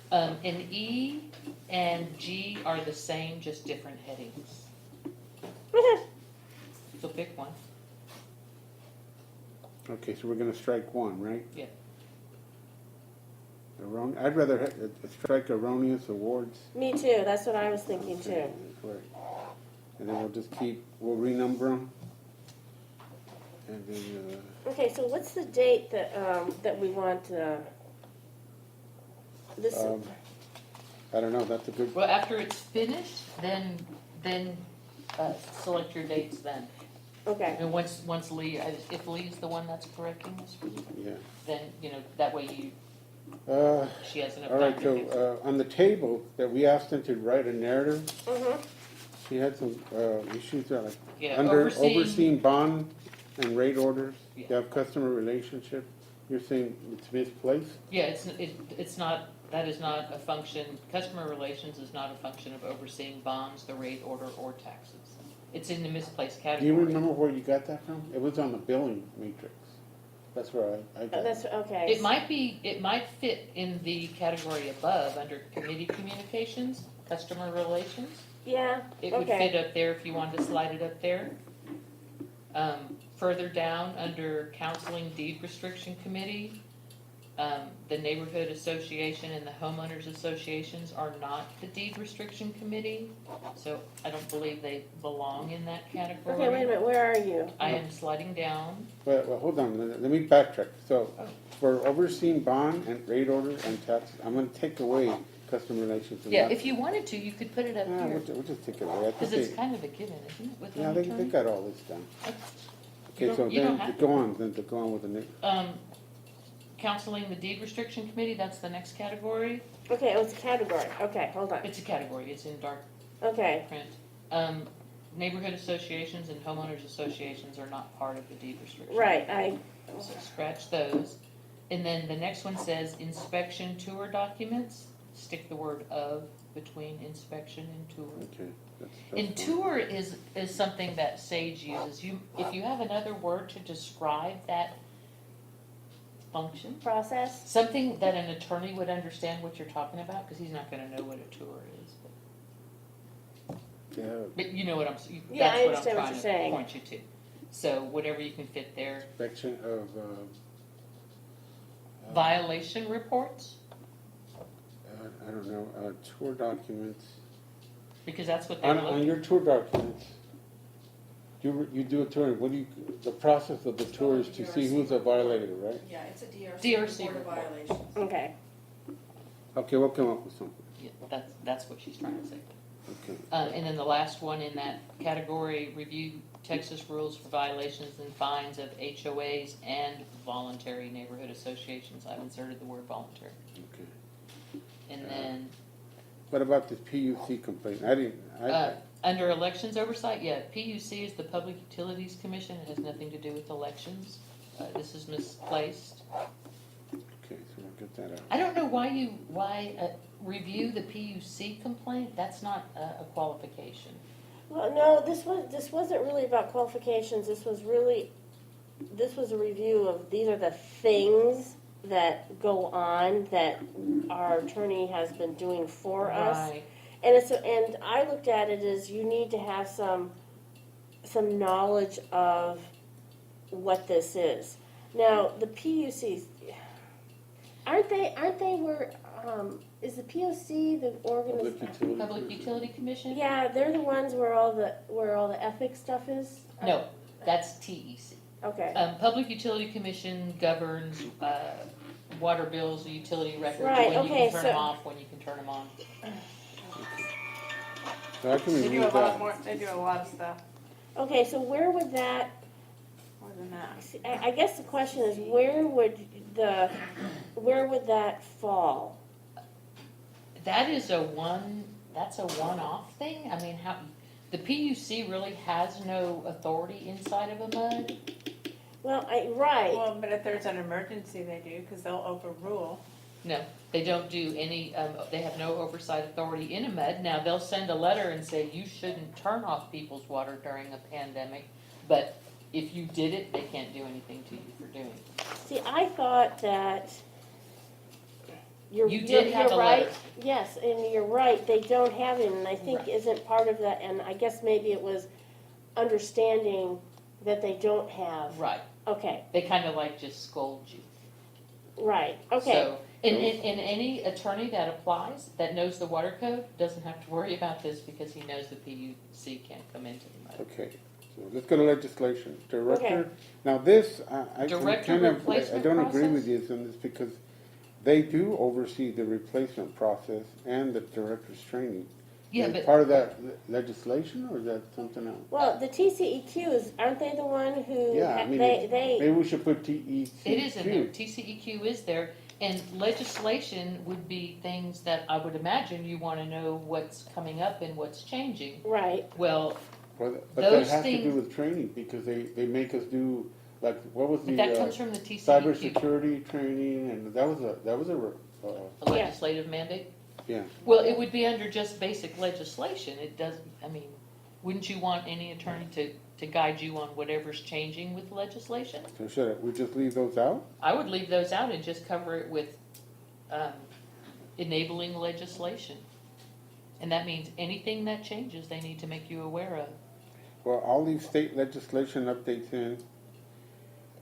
And E and G are the same, just different headings. So pick one. Okay, so we're gonna strike one, right? Yeah. I'd rather strike erroneous awards. Me too, that's what I was thinking too. Right. And then we'll renumber them. And then, Okay, so what's the date that we want, this, I don't know, that's a good, Well, after it's finished, then select your dates then. okay, And once Lee, if Lee's the one that's correcting this for you, yeah. then, that way she has enough All time right, to fix it. so, on the table that we asked them to write a narrative, mhm, she had some, issues there, like, Yeah, under overseeing- overseeing bond and rate orders, you Yeah. have customer relationship, you're saying it's misplaced? Yeah, it's not, that is not a function, customer relations is not a function of overseeing bonds, the rate order, or taxes. It's in the misplaced Do you category. remember where you got that from? It was on the billing matrix. That's where I got it. that's, okay. It might fit in the category above, under committee communications, customer relations. Yeah, It would okay. fit up there if you wanted to slide it up there. Further down, under counseling deed restriction committee, the neighborhood association and the homeowners associations are not the deed restriction committee, so I don't believe they belong in that category. Okay, wait a minute, where are you? I am sliding down. Well, hold on, let me backtrack. So, Oh. for overseeing bond and rate order and tax, I'm gonna take away customer relations. and Yeah, not- if you wanted to, you could put it up Yeah, here, we'll just take it away. I because think it's kind of a given, isn't it, with yeah, an they attorney? got all this done. You Okay, so don't then, have to. go on with the next. Counseling the deed restriction committee, that's the next category. Okay, it was a category, okay, hold on, It's a category, it's in dark okay, print. Neighborhood associations and homeowners associations are not part of the deed restriction. right, So scratch those. And then the next one says inspection tour documents, stick the word of between inspection and tour. Okay. that's And fine. tour is something that Sage uses. If you have another word to describe that function, process? something that an attorney would understand what you're talking about, because he's not gonna know what a tour is. Yeah, But you know what that's Yeah, I what I'm understand what trying you're to saying. point you to. So whatever you can fit there. inspection of, Violation reports, I don't know, tour documents. because that's what they're On looking. your tour documents, you do a tour, the process of the tour is to see who's a violator, right? Yeah, it's a DRC report of report. violations. Okay, Okay, we'll come up with something. Yeah, that's what she's trying to say. Okay. And then the last one in that category, review Texas rules for violations and fines of HOAs and voluntary neighborhood associations. I've inserted the word voluntary. Okay. And then, What about this PUC complaint? under elections oversight, yeah, PUC is the Public Utilities Commission. It has nothing to do with elections. This is misplaced. Okay, so we'll get that out. I don't know why review the PUC complaint. That's not a qualification. well, no, this wasn't really about qualifications, this was a review of, these are the things that go on that our attorney has been doing for us. Right. And I looked at it as you need to have some knowledge of what this is. Now, the PUCs, aren't they where, is the POC the Public organization? utility. Public Utility Commission? Yeah, they're the ones where all the ethics stuff is? No, that's TEC. Okay, Public Utility Commission governs water bills, utility records, Right, when you okay, can turn so- them off, when you can turn them on. So I can They do a remove lot that. more, they do a lot of stuff. Okay, so where would that, More than that. see, I guess the question is, where would that fall? That's a one-off thing? I mean, the PUC really has no authority inside of a MUD? Well, right, Well, but if there's an emergency, they do, because they'll overrule. No, they don't do any, they have no oversight authority in a MUD. Now, they'll send a letter and say, you shouldn't turn off people's water during a pandemic, but if you did it, they can't do anything to you for doing it. see, I thought that you're You did have a right. letter. Yes, and you're right, they don't have it, and I think Right. isn't part of that, and I guess maybe it was understanding that they don't have. Right, Okay, they kind of like just scold you. right, okay. So, and any attorney that applies, that knows the water code, doesn't have to worry about this because he knows the PUC can't come into the MUD. Okay, so let's go to legislation. Okay. Director, now this, I Director kind of, I replacement don't agree with process? you on this because they do oversee the replacement process and the director's training. Yeah, Is but part of that legislation or is that something else? Well, the TCEQs, aren't they the one who, Yeah, I mean, maybe we should put TECQ. it is in there, TCEQ is there, and legislation would be things that I would imagine you want to know what's coming up and what's changing. right, Well, But that those has to do things- with training because they make us do, like, what was the but that comes from the TCEQ, cybersecurity training and that was a legislative mandate. yeah. Well, it would be under just basic legislation, it doesn't, I mean, wouldn't you want any attorney to guide you on whatever's changing with legislation? So should we just leave those out? I would leave those out and just cover it with enabling legislation. And that means anything that changes, they need to make you aware of. Well, all these state legislation updates in,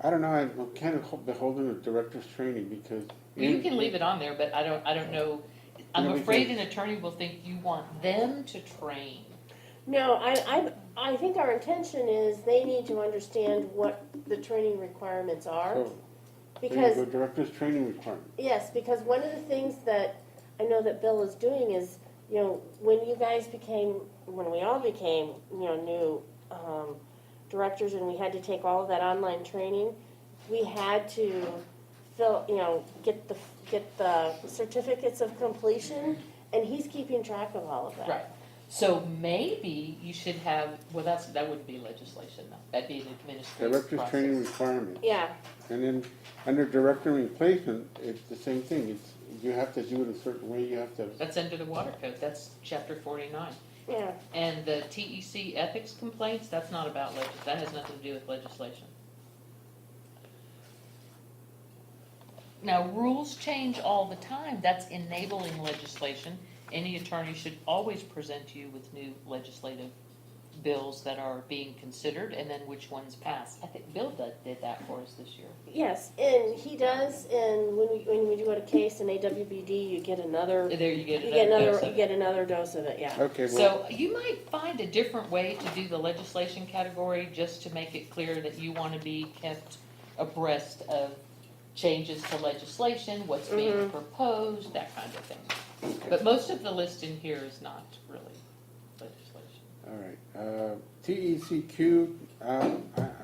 I don't know, I'm kind of beholden to director's training because. Well, you can leave it on there, but I don't know, I'm You know, afraid because- an attorney will think you want them to train. no, I think our intention is they need to understand what the training requirements are. So, there you Because, go, director's training requirement. yes, because one of the things that I know that Bill is doing is, you know, when we all became, you know, new directors and we had to take all of that online training, we had to get the certificates of completion, and he's keeping track of all of that. Right. So maybe you should have, well, that wouldn't be legislation though, that'd be an administrative Director's process. training requirement. Yeah, And then, under director replacement, it's the same thing, you have to do it a certain way, you have to, That's under the water code, that's chapter 49. yeah. And the TEC ethics complaints, that's not about that has nothing to do with legislation. Now, rules change all the time, that's enabling legislation. Any attorney should always present you with new legislative bills that are being considered and then which ones pass. I think Bill did that for us this year. Yes, and he does, and when we do a case in AWBD, you get another, There you get you get another dose another, of you it. get another dose of it, yeah. okay, well, So you might find a different way to do the legislation category just to make it clear that you want to be kept abreast of changes to legislation, what's being proposed, that kind of thing. But most of the list in here is not really legislation. all right. TECQ,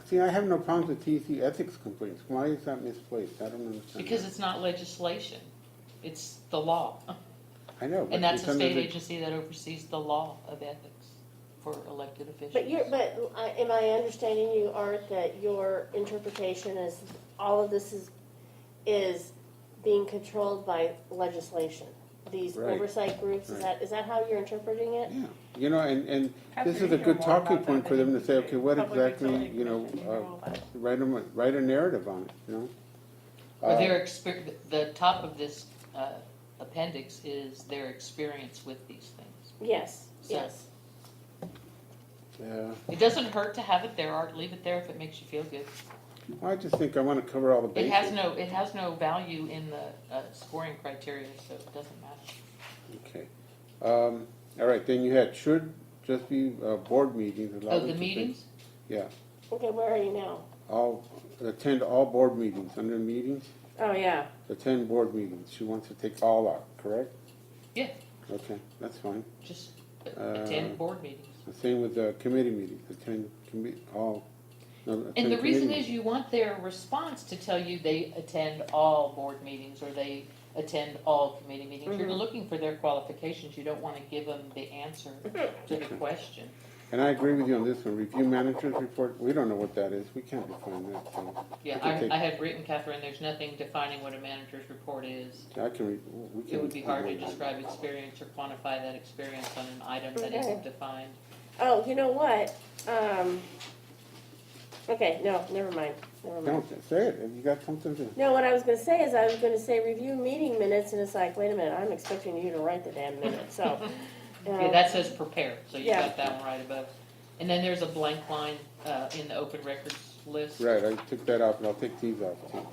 see, I have no problems with TEC ethics complaints, why is that misplaced? I don't understand. Because it's not legislation, it's the law. I know, but And that's it's a under state the- agency that oversees the law of ethics for elected officials. But am I understanding you, Art, that your interpretation is all of this is being controlled by legislation? These Right. oversight groups, is that how you're interpreting it? Yeah, you know, and Catherine, this is you a hear good more talking about point that for than them you to say, do okay, what Public exactly, Utility you know, Commission, you hear all that. write a narrative on it, you know? Or the top of this appendix is their experience with these things. Yes, So- yes. Yeah, It doesn't hurt to have it there, Art, leave it there if it makes you feel good. I just think I want to cover all the It bases. has no value in the scoring criteria, so it doesn't matter. Okay. All right, then you had should just be board meetings. allow Oh, them the to meetings? Yeah, Okay, where are you now? attend all board meetings, under meetings, Oh, yeah. attend board meetings. She wants to take all out, correct? Yeah, Okay, that's fine. just attend board meetings. The same with committee meetings, attend all. no, And attend the reason committee is you want their response to tell you they attend all board meetings or they attend all committee meetings. You're looking for their qualifications. You don't want to give them the answer to the question. And I agree with you on this one, review managers report, we don't know what that is, we can't define that, so. Yeah, we can take- I had written, Catherine, there's nothing defining what a manager's report is. I can, we can. It would be hard to describe experience or quantify that experience on an item that Okay. isn't defined. Oh, you know what? Okay, no, never mind. Don't, say it, if you got something to. No, what I was gonna say is I was gonna say review meeting minutes, and it's like, wait a minute, I'm expecting you to write the damn minutes, so. Yeah, that says prepare, so you Yeah. got that one right above. And then there's a blank line in the open records list. Right, I took that off, and I'll take these off too.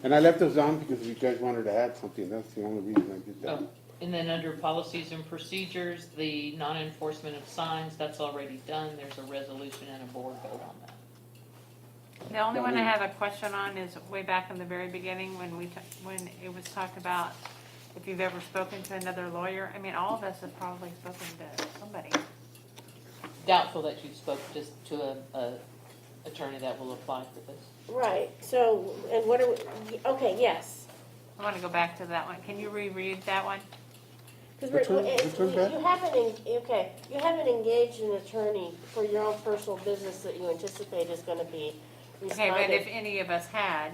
And I left those on because if you guys wanted to add something, that's the only reason I did that. Oh, and then under policies and procedures, the non-enforcement of signs, that's already done. There's a resolution and a board vote on that. The only one I have a question on is way back in the very beginning when when it was talked about if you've ever spoken to another lawyer. I mean, all of us have probably spoken to somebody. Doubtful that you spoke just to a attorney that will apply for this. Right, so, and what are we, okay, yes. I want to go back to that one. Can you reread that one? Because Which one- which one's that? you haven't engaged an attorney for your own personal business that you anticipate is gonna be Okay, but if responding. any of us had,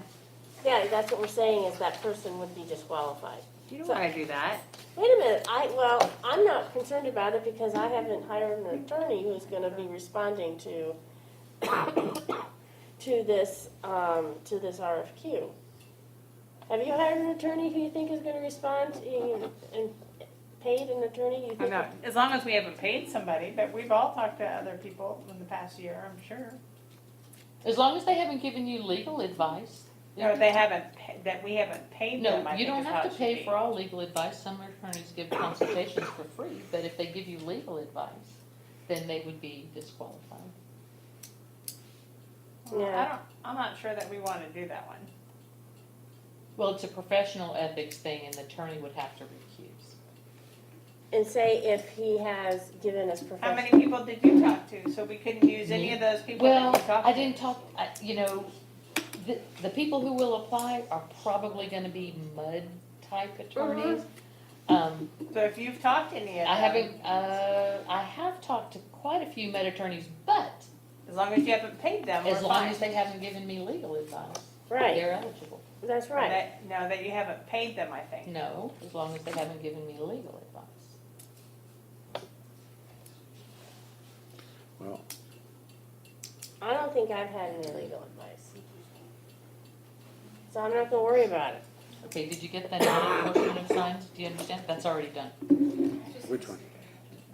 Yeah, that's what we're saying, is that person would be disqualified. you don't want to do that. Wait a minute, I'm not concerned about it because I haven't hired an attorney who's gonna be responding to, to this RFQ. Have you hired an attorney who you think is gonna respond, and paid an attorney you I think? know, as long as we haven't paid somebody, but we've all talked to other people in the past year, I'm sure. As long as they haven't given you legal advice. No, they haven't, that we haven't paid them, No, I you think don't is how have it to should pay be. for all legal advice. Some attorneys give consultations for free, but if they give you legal advice, then they would be disqualified. Well, Yeah. I'm not sure that we want to do that one. Well, it's a professional ethics thing, and the attorney would have to recuse. And say if he has given us How professional. many people did you talk to, so we couldn't use any of those people that Well, you talked to? I didn't talk, the people who will apply are probably gonna be MUD-type attorneys. So if you've talked to any of them. I haven't, I have talked to quite a few MUD attorneys, but As long as you haven't paid them, we're as long fine. as they haven't given me legal advice, Right, they're eligible. that's right. No, that you haven't paid them, I think. No, as long as they haven't given me legal advice. Well, I don't think I've had any legal advice. So I'm not gonna worry about it. Okay, did you get that non-enforcement of signs? Do you understand? That's already done. which one?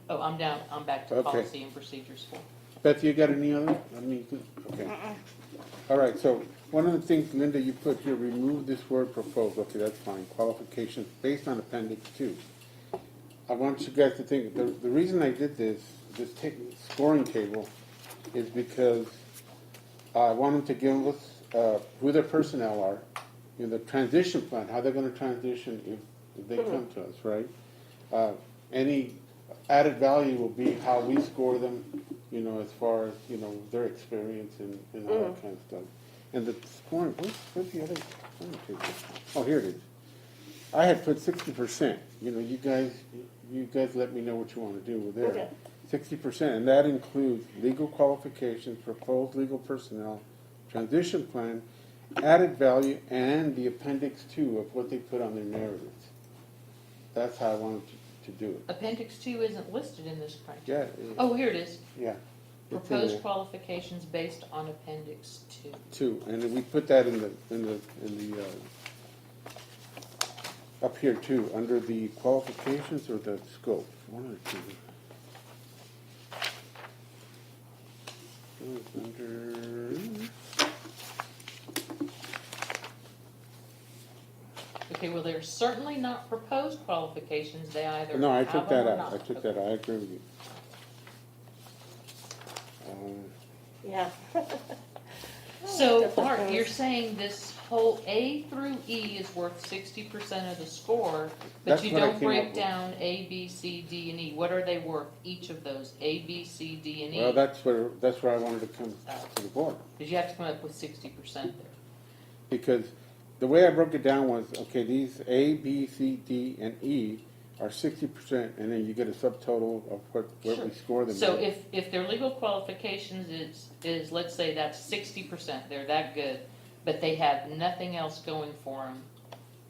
Oh, I'm back to Okay. policy and procedures for. Beth, you got any other? Okay. All right, so one of the things, Linda, you put here, remove this word proposed. Okay, that's fine. Qualifications based on Appendix 2. I want you guys to think, the reason I did this scoring table is because I want them to give us who their personnel are, the transition plan, how they're gonna transition if they come to us, right? Any added value will be how we score them, as far as, their experience and all that kind of stuff. And the scoring, where's the other scoring table? Oh, here it is. I had put 60%, you guys let me know what you wanna do with there. Okay. 60%, and that includes legal qualifications, proposed legal personnel, transition plan, added value, and the appendix 2 of what they put on their narratives. That's how I wanted to do it. Appendix 2 isn't listed in this criteria. Yeah. Oh, here it is. Yeah. It's in Proposed there, qualifications based on Appendix 2. 2, and then we put that in the up here too, under the qualifications or the scope, one or two. Under. Okay, well, they're certainly not proposed qualifications. They either No, I have took them that or out, I not. took that out, I agree with you. Yeah. So, The Art, proposed. you're saying this whole A through E is worth 60% of the score, but That's you what I don't came up break with. down A, B, C, D, and E. What are they worth, each of those, A, B, C, D, and E? Well, that's where I wanted to come to the board. Because you have to come up with 60% there. Because the way I broke it down was, okay, these A, B, C, D, and E are 60%, and then you get a subtotal of what we score them. So at. if their legal qualifications is, let's say that's 60%, they're that good, but they have nothing else going for them,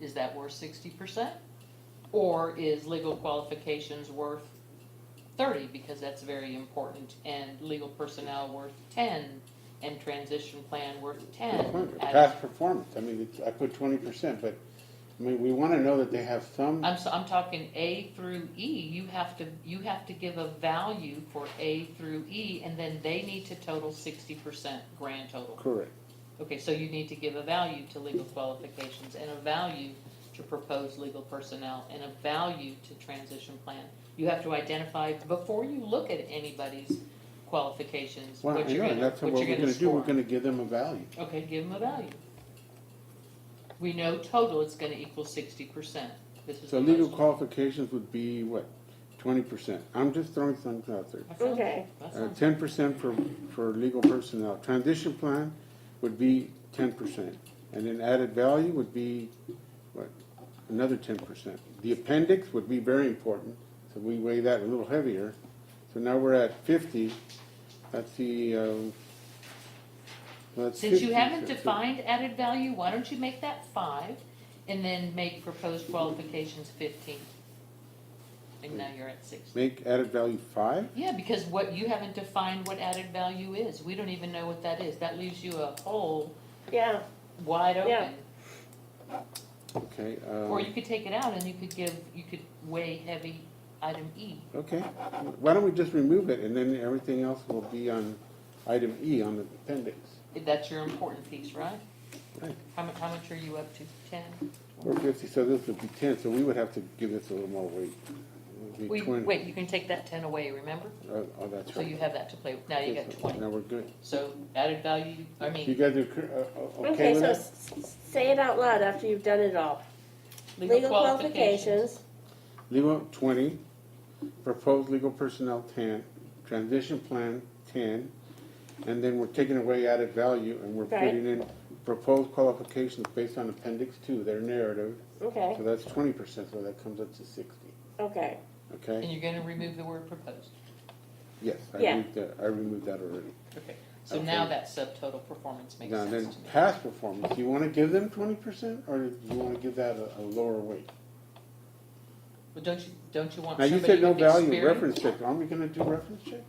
is that worth 60%? Or is legal qualifications worth 30, because that's very important, and legal personnel worth 10, and transition plan worth 10? Past performance, I mean, I put 20%, but, I mean, we want to know that they have some, I'm talking A through E. You have to give a value for A through E, and then they need to total 60% grand total. correct. Okay, so you need to give a value to legal qualifications, and a value to proposed legal personnel, and a value to transition plan. You have to identify, before you look at anybody's qualifications, Well, what I you're know, gonna, and that's what what we're you're going gonna to do, we're score. going to give them a value. Okay, give them a value. We know total it's gonna equal 60%. This is So the legal most- qualifications would be what, 20%? I'm just throwing something out there. That sounds- Okay. that sounds- 10% for legal personnel. Transition plan would be 10%. And then added value would be, what, another 10%. The appendix would be very important, so we weigh that a little heavier. So now we're at 50. That's the, that's Since you 50. haven't So- defined added value, why don't you make that 5, and then make proposed qualifications 15? And now you're at 60. Make added value 5? Yeah, because what, you haven't defined what added value is. We don't even know what that is. That leaves you a hole Yeah, wide Yeah. open. Okay. Or you could take it out and you could weigh heavy item E. Okay. Why don't we just remove it, and then everything else will be on item E on the appendix? That's your important piece, right? Right. How much are you up to? 10? Or 50, so this would be 10, so we would have to give this a little more weight. It would be 20. Wait, you can take that 10 away, remember? Oh, that's So right. you have that to play with. Now you got 20. Now we're good. So added value, I You mean, guys are okay okay, with so that? say it out loud after you've done it all. Legal qualifications, Legal, 20, proposed legal personnel, 10, transition plan, 10, and then we're taking away added value, and we're Right. putting in proposed qualifications based on appendix 2, their narrative, okay, so that's 20%, so that comes up to 60, okay. and okay? you're gonna remove the word proposed. Yes, Yeah. I removed that already. Okay, so Okay. now that subtotal performance makes Now, sense then, to me. past performance, do you want to give them 20%, or do you want to give that a lower weight? But don't you want Now, you somebody said no with value, experience? reference check, aren't we gonna do reference check?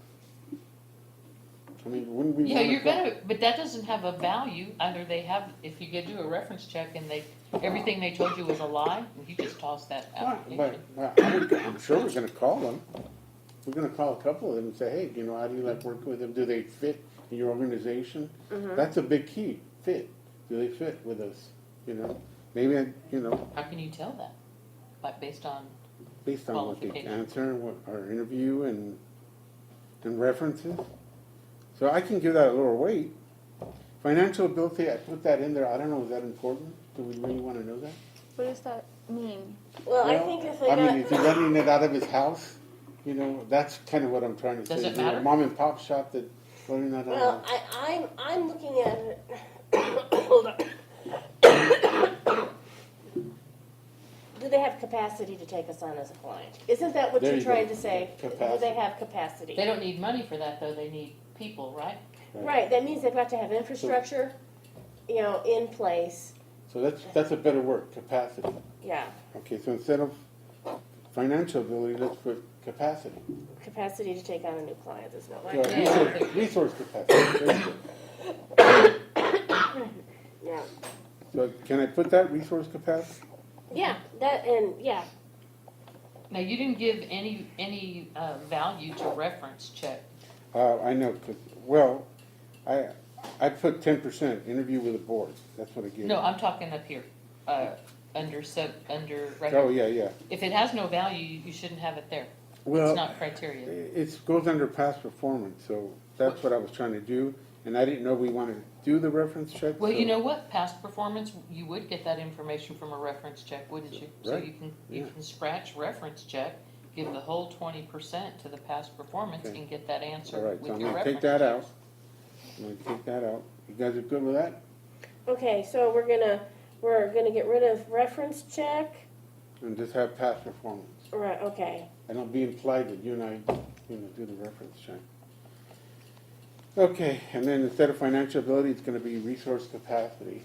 I mean, wouldn't we Yeah, wanna you're call- gonna, but that doesn't have a value. Either they have, if you do a reference check and everything they told you was a lie, you just toss that application. I'm sure we're gonna call them. We're gonna call a couple of them and say, hey, you know, how do you like working with them? Do they fit in your organization? That's a big key, fit. Do they fit with us, you know? Maybe, you know, How can you tell that? Like based on, based on what they Qualification. answer and what our interview and references. So I can give that a lower weight. Financial ability, I put that in there. I don't know, is that important? Do we really wanna know that? What does that mean? Well, I Well, think if they I mean, got, is he running it out of his house? You know, that's kind of what I'm trying to say. Does it Is a matter? Mom and pop shop that running that out well, of. I'm looking at it, hold on. Do they have capacity to take us on as a client? Isn't that what There you're you go. trying to say? Do Capacity. they have capacity? they don't need money for that though, they need people, right? Right, that means they've got to have infrastructure, you know, in place, So that's a better word, capacity. yeah, Okay, so instead of financial ability, let's put capacity. capacity to take on a new client, there's no So way. resource capacity. There you go. Yeah, So can I put that, resource capacity? yeah, that, and, yeah, Now, you didn't give any value to reference check. I know, well, I put 10%, interview with the board. That's what I gave. No, I'm talking up here, under right Oh, here. yeah. If it has no value, you shouldn't have it there. Well, It's not criteria. it goes under past performance, so that's what I was trying to do. and I didn't know we wanted to do the reference check. Well, so- you know what, past performance, you would get that information from a reference check, wouldn't you? So Right, you yeah. can scratch reference check, give the whole 20% to the past performance Okay. and get that answer All right, with so I'm your gonna reference take that check. out. I'm gonna take that out. You guys are good with that? Okay, so we're gonna get rid of reference check. And just have past performance. Right, okay. And it'll be implied that you and I, do the reference check. Okay, and then instead of financial ability, it's gonna be resource capacity.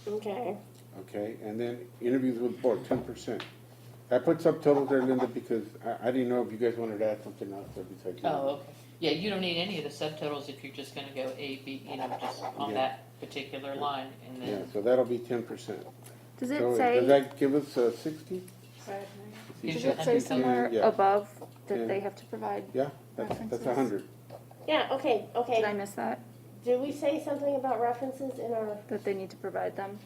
Okay. Okay, and then interviews with board, 10%. I put subtotals there, Linda, because I didn't know if you guys wanted to add something else there besides. Oh, okay. Yeah, you don't need any of the subtotals if you're just gonna go A, B, just on Yeah. that particular line and Yeah, then. so that'll be 10%. Does it So say? does that give us 60? Gives Does you it say 100,000. somewhere Yeah. above Yeah. that they have to provide? Yeah, that's References. 100. Yeah, okay, okay. Did I miss that? Did we say something about references in our, That they need to provide them?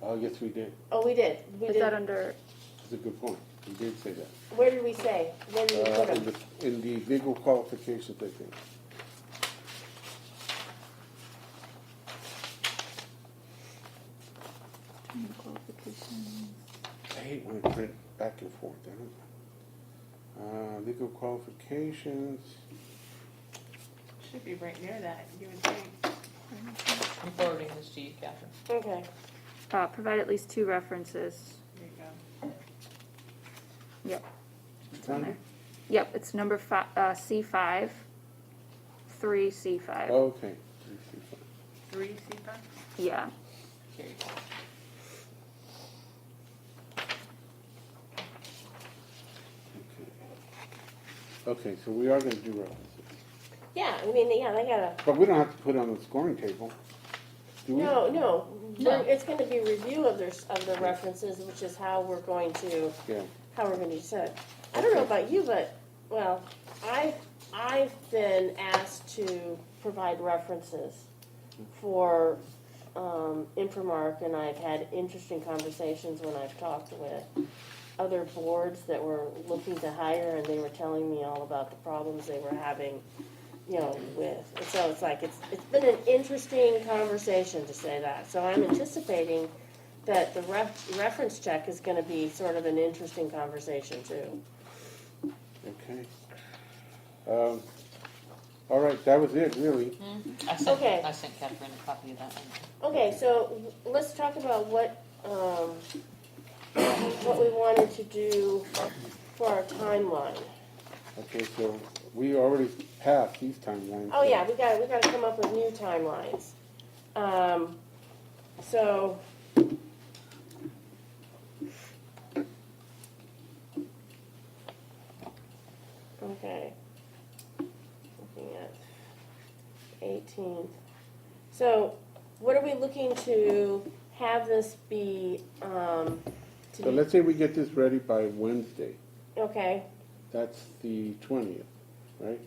Oh, yes, we did. oh, we did. We Is did. that under, That's a good point. We did say that. Where did we say? Where did we put them? In the legal qualifications, I think. qualifications? I hate when I print back and forth. Legal qualifications. Should be right near that, you would think. I'm forwarding this to you, Catherine. Okay. Provide at least 2 references. There you go. Yep. It's on there? Yep, it's number C5, 3C5. Oh, okay. 3 C5? Yeah. Here you go. Okay, so we are gonna do references. Yeah, I mean, yeah, they gotta, But we don't have to put it on the scoring table. Do we? no. No. It's gonna be review of the references, which is how we're going to, Yeah. decide. I don't know about you, but, well, I've been asked to provide references for, Infomark, and I've had interesting conversations when I've talked with other boards that were looking to hire, and they were telling me all about the problems they were having, with. And so it's like, it's been an interesting conversation, to say that. So I'm anticipating that the reference check is gonna be sort of an interesting conversation too. Okay. All right, that was it, really. Okay. I sent Catherine a copy of that one. Okay, so let's talk about what we wanted to do for our timeline. Okay, so we already passed these timelines. Oh, yeah, we gotta come up with new timelines. So. Okay. Looking at 18th. So what are we looking to have this be, So let's say we get this ready by Wednesday. okay, That's the 20th, right?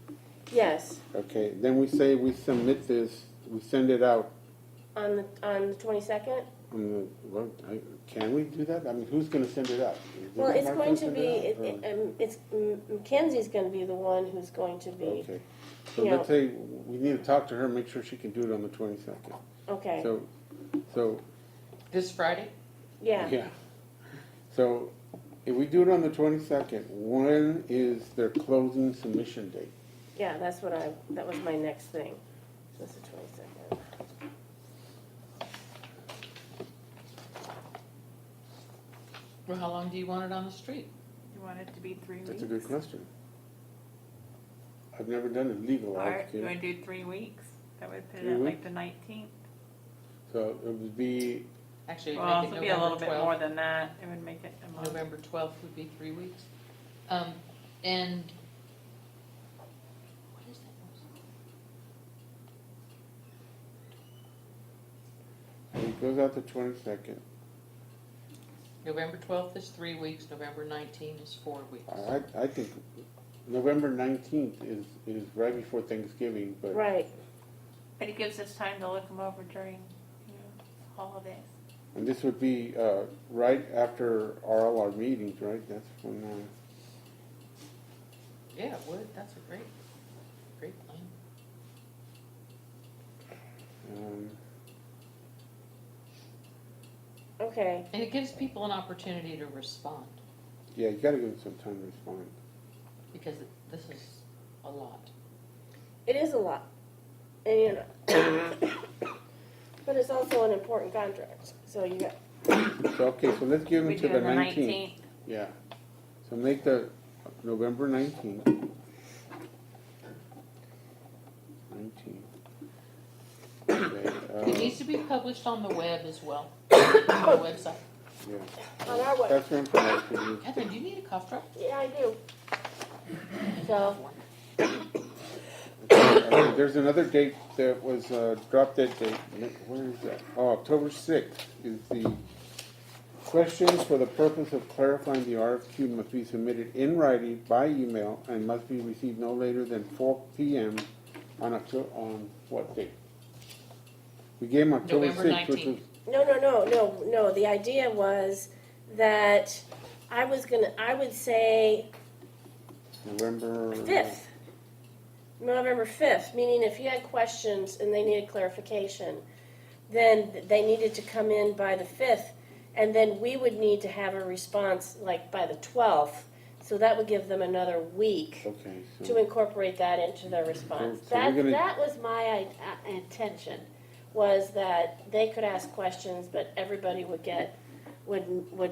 yes, Okay, then we say we submit this, we send it out on the 22nd? on the, can we do that? I mean, who's gonna send it out? Is Well, it's Mark going to send be, it out, it's, Mackenzie's gonna be the one who's going to or- be, Okay, so you let's say, we need to talk to her, make sure she can do it on the 22nd. okay, So, This Friday? yeah. yeah. So, if we do it on the 22nd, when is their closing submission date? Yeah, that was my next thing. So it's the 22nd. Well, how long do you want it on the street? You want it to be 3 weeks? That's a good question. I've never done it legal, All right, you okay? wanna do 3 weeks? That would put it 3 at like weeks? the 19th. So it would be, Actually, it'd Well, make it it would be a little November bit more 12th. than that. It would make it a month. November 12th would be 3 weeks. And what is that? it goes out the 22nd. November 12th is 3 weeks, November 19th is 4 weeks. I think November 19th is right before Thanksgiving, but. Right, But it gives us time to look them over during, holidays. And this would be right after all our meetings, right? That's when, Yeah, it would, that's a great plan. Okay, And it gives people an opportunity to respond, Yeah, you gotta give them some time to respond. because this is a lot. it is a lot. And, you know, but it's also an important contract, so you got, So, okay, so let's give We them to do the the 19th. Yeah. So make the November 19th. 19th. Okay, It needs to be published on the web as well, on the website. yeah. on our way. That's for information. Catherine, do you need a cough drop? Yeah, I do. So, Okay, there's another date that was, drop dead date. Where is that? Oh, October 6th is the questions for the purpose of clarifying the RFQ must be submitted in writing by email and must be received no later than 4 p.m. on what date? We gave them October November 6th, which was, 19th. no. The idea was that I would say November. 5th. November 5th, meaning if you had questions and they needed clarification, then they needed to come in by the 5th, and then we would need to have a response like by the 12th. So that would give them another week Okay, to so, incorporate that into their response. So we're gonna- That was my intention, was that they could ask questions, but everybody would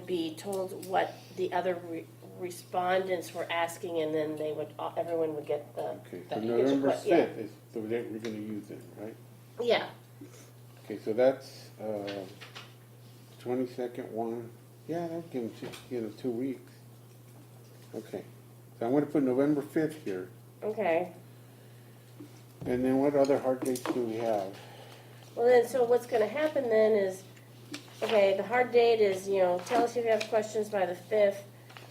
be told what the other respondents were asking, and then everyone would get the, okay, so That- November yeah. 5th is the date we're gonna use then, right? yeah. Okay, so that's, 22nd one. Yeah, that'll give them 2 weeks. Okay, so I'm gonna put November 5th here. Okay. And then what other hard dates do we have? Well, then, so what's gonna happen then is, okay, the hard date is, tell us if you have questions by the 5th.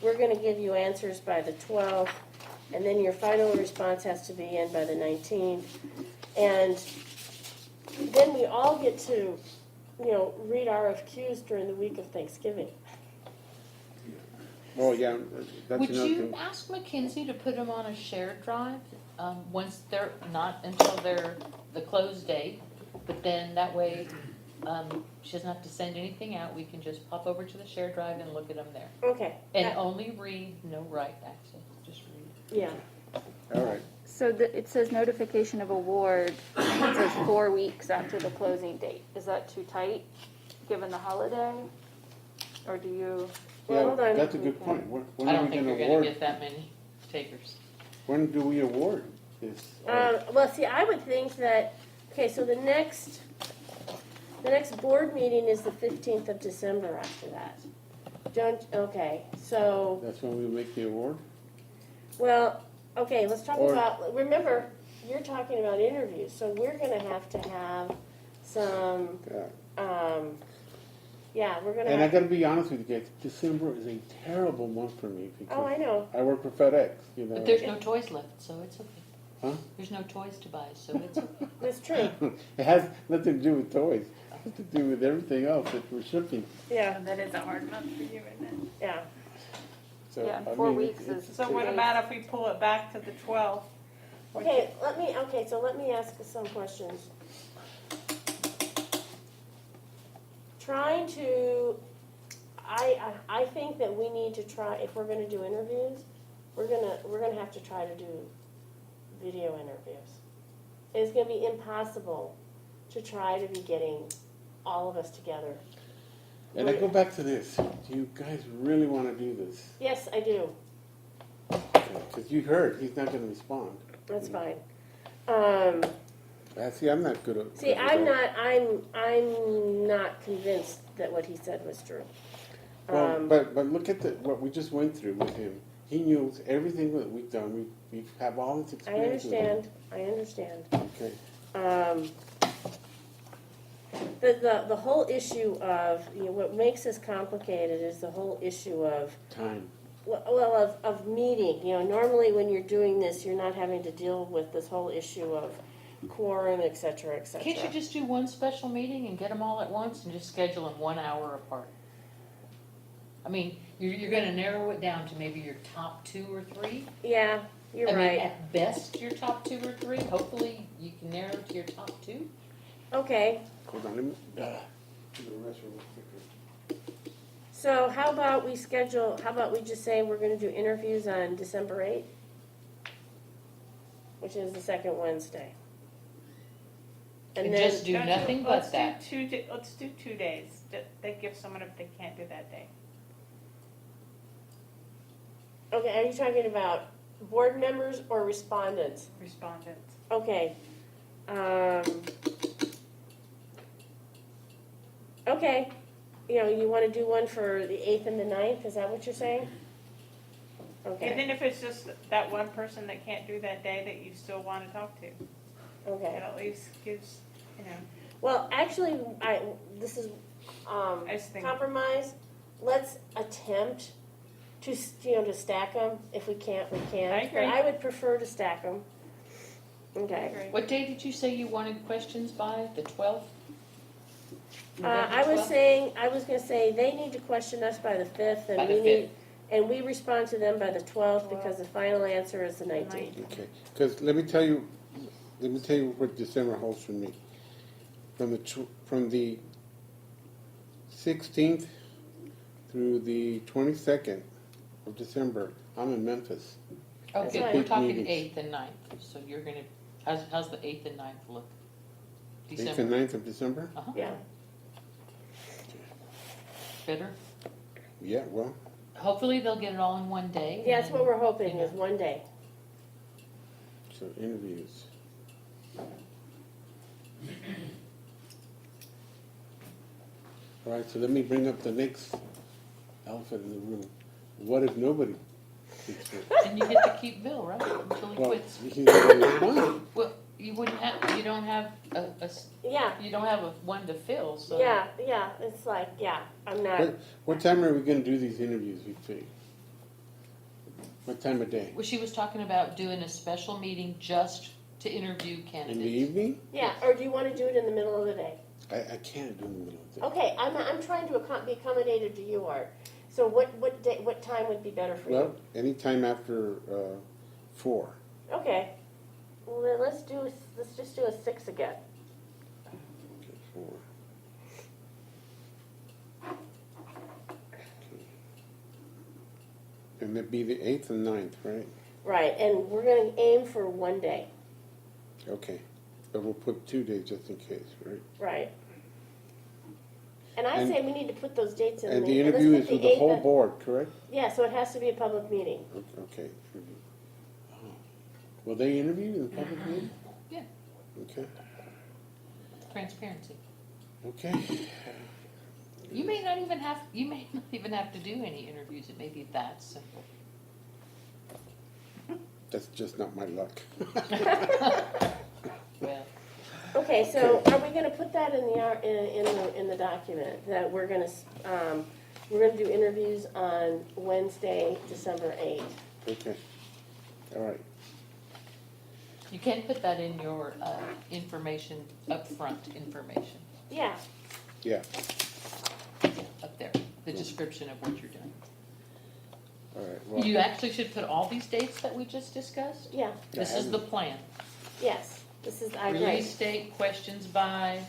We're gonna give you answers by the 12th, and then your final response has to be in by the 19th. And then we all get to, read RFQs during the week of Thanksgiving. Well, yeah, that's Would another you thing. ask Mackenzie to put them on a shared drive, once they're, not until the close date, but then that way, she doesn't have to send anything out, we can just pop over to the shared drive and look at them there. Okay. And only read, no write access, just read. Yeah. All right, So it says notification of award, it says 4 weeks after the closing date. Is that too tight, given the holiday? Or do you, Well, yeah, hold on. that's a good point. When I are don't we think gonna you're gonna award, get that many takers. when do we award this? Well, see, I would think that, okay, so the next board meeting is the 15th of December after that. Okay, so, That's when we make the award? well, okay, let's talk Or- about, remember, you're talking about interviews, so we're gonna have to have some, Yeah. yeah, we're gonna And I have, gotta be honest with you guys, December is a terrible month for me oh, I because know. I work for FedEx, you know. But there's no toys left, so it's okay. Huh? There's no toys to buy, so it's okay. That's true, It has nothing to do with toys. It has to do with everything else that we're shipping. yeah, That is a hard month for you, isn't it? yeah. So, Yeah, I 4 mean, weeks it's- is- So what about if we pull it back to the 12th? Okay, so let me ask some questions. Trying to, I think that we need to try, if we're gonna do interviews, we're gonna have to try to do video interviews. It's gonna be impossible to try to be getting all of us together. And I go back to this, do you guys really wanna do this? Yes, I do, Because you heard, he's not gonna respond. that's fine. See, I'm not good at. See, I'm not convinced that what he said was true. Well, but look at what we just went through with him. He knows everything that we've done. We have all this I experience. with him. understand. Okay. The whole issue of, what makes this complicated is the whole issue of, Time. of meeting. Normally when you're doing this, you're not having to deal with this whole issue of quorum, et cetera, et cetera. Can't you just do one special meeting and get them all at once and just schedule them 1 hour apart? I mean, you're gonna narrow it down to maybe your top 2 or 3? Yeah, you're I mean, right. at best, your top 2 or 3, hopefully you can narrow to your top 2. Okay, Hold on, let me, do the rest real quick. so how about we just say we're gonna do interviews on December 8th? Which is the second Wednesday. And then, just do Don't nothing but let's that. Let's do 2 days. That gives someone if they can't do that day. okay, are you talking about board members or respondents? Respondents. Okay. Okay, you wanna do one for the 8th and the 9th, is that what you're saying? Okay, Even if it's just that one person that can't do that day that you still want to talk to. It okay. at least gives, Well, actually, this is, I just think. compromise. Let's attempt to, to stack them. If we can't, we can't. I agree. But I would prefer to stack them. Okay. Agree. What day did you say you wanted questions by? The 12th? I was gonna say, they need to question us by the 5th, By and the we 5th. need, and we respond to them by the 12th, because the final answer is the 19th. Okay, because let me tell you what December holds for me. From the 16th through the 22nd of December, I'm in Memphis. Okay, That's we're fine. talking Meetings. 8th and 9th, so you're gonna, how's the 8th and 9th look? 8th and December, 9th of December? uh-huh, Yeah. better? Yeah, well, Hopefully they'll get it all in one day. Yeah, that's and what we're hoping, you know. is one day. so interviews. All right, so let me bring up the next elephant in the room. What if nobody speaks it? And you get to keep Bill, right, until he Well, quits. he's gonna respond. Well, you wouldn't have, you don't have Yeah, you don't have one to fill, so. yeah, it's like, I'm not, What time are we gonna do these interviews, you think? What time of day? Well, she was talking about doing a special meeting just to interview candidates. In the evening? yeah, or do you wanna do it in the middle of the day? I can't do it in the middle of the day. Okay, I'm trying to be accommodated to you, Art. So what time would be better for you? Well, anytime after 4. Okay, well then let's just do a 6 again. Okay, 4. Okay. And that'd be the 8th and 9th, right? Right, and we're gonna aim for one day, Okay, but we'll put 2 days just in case, right? right? And I And- say we need to put those dates in. And the let's interview put is with the 8th whole and- board, correct? Yeah, so it has to be a public meeting. Okay. Oh. Will they interview in the public meeting? Yeah. Okay, Transparency. okay. You may not even have to do any interviews. It may be that simple. That's just not my luck. Well, Okay, so are we gonna put that in the document, that we're gonna do interviews on Wednesday, December 8th? Okay, all right. you can put that in your information, upfront information, Yeah, Yeah, up there, the description of what you're doing. all right. Well, You actually should put all these dates that we just discussed. yeah, This is the plan. yes, I agree. Release date, questions by,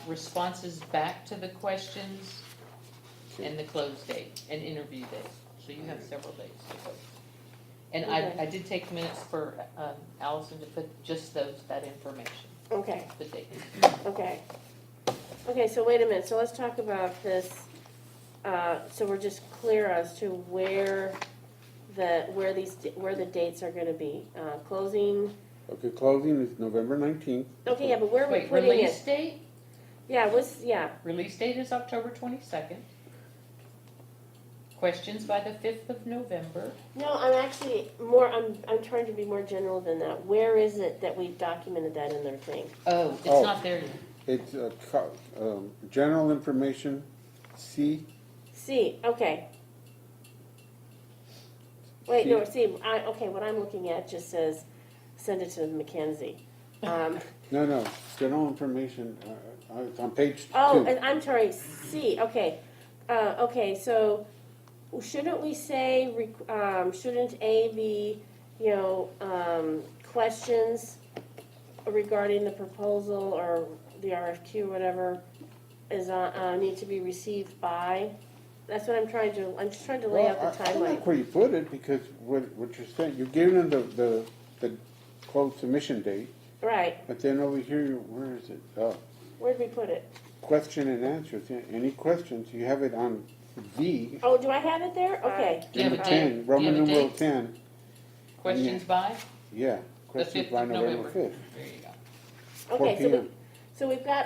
responses back to the questions, and the close date, and interview date. So you have several dates to post. And Okay. I did take minutes for Allison to put just that information, Okay, the date. okay. Okay, so wait a minute, so let's talk about this, so we're just clear as to where the dates are gonna be. Closing, okay, closing is November 19th. okay, yeah, but where are we Wait, putting release it? date? Yeah, Release date is October 22nd. Questions by the 5th of November. no, I'm trying to be more general than that. Where is it that we've documented that in their thing? Oh, it's Oh. not there yet. It's general information, C. C, okay. Wait, no, see, okay, what I'm looking at just says, send it to Mackenzie. No, general information, it's on page 2. Oh, and I'm sorry, C, okay. Okay, so shouldn't we say, shouldn't A be, questions regarding the proposal or the RFQ, whatever, is, need to be received by? That's what I'm just trying to lay out the I timeline. like where you put it, because what you're saying, you're giving them the quote submission date, Right, but then over here, where is it? Oh, where'd we put it? question and answers. Yeah, any questions, you have it on V. Oh, do I have it there? Okay. Do you have a Number date? 10, Do you Roman have a numeral date? 10, Questions by? yeah, The questions 5th by of November November. 5th. There you go. 4 Okay, p.m. so we've got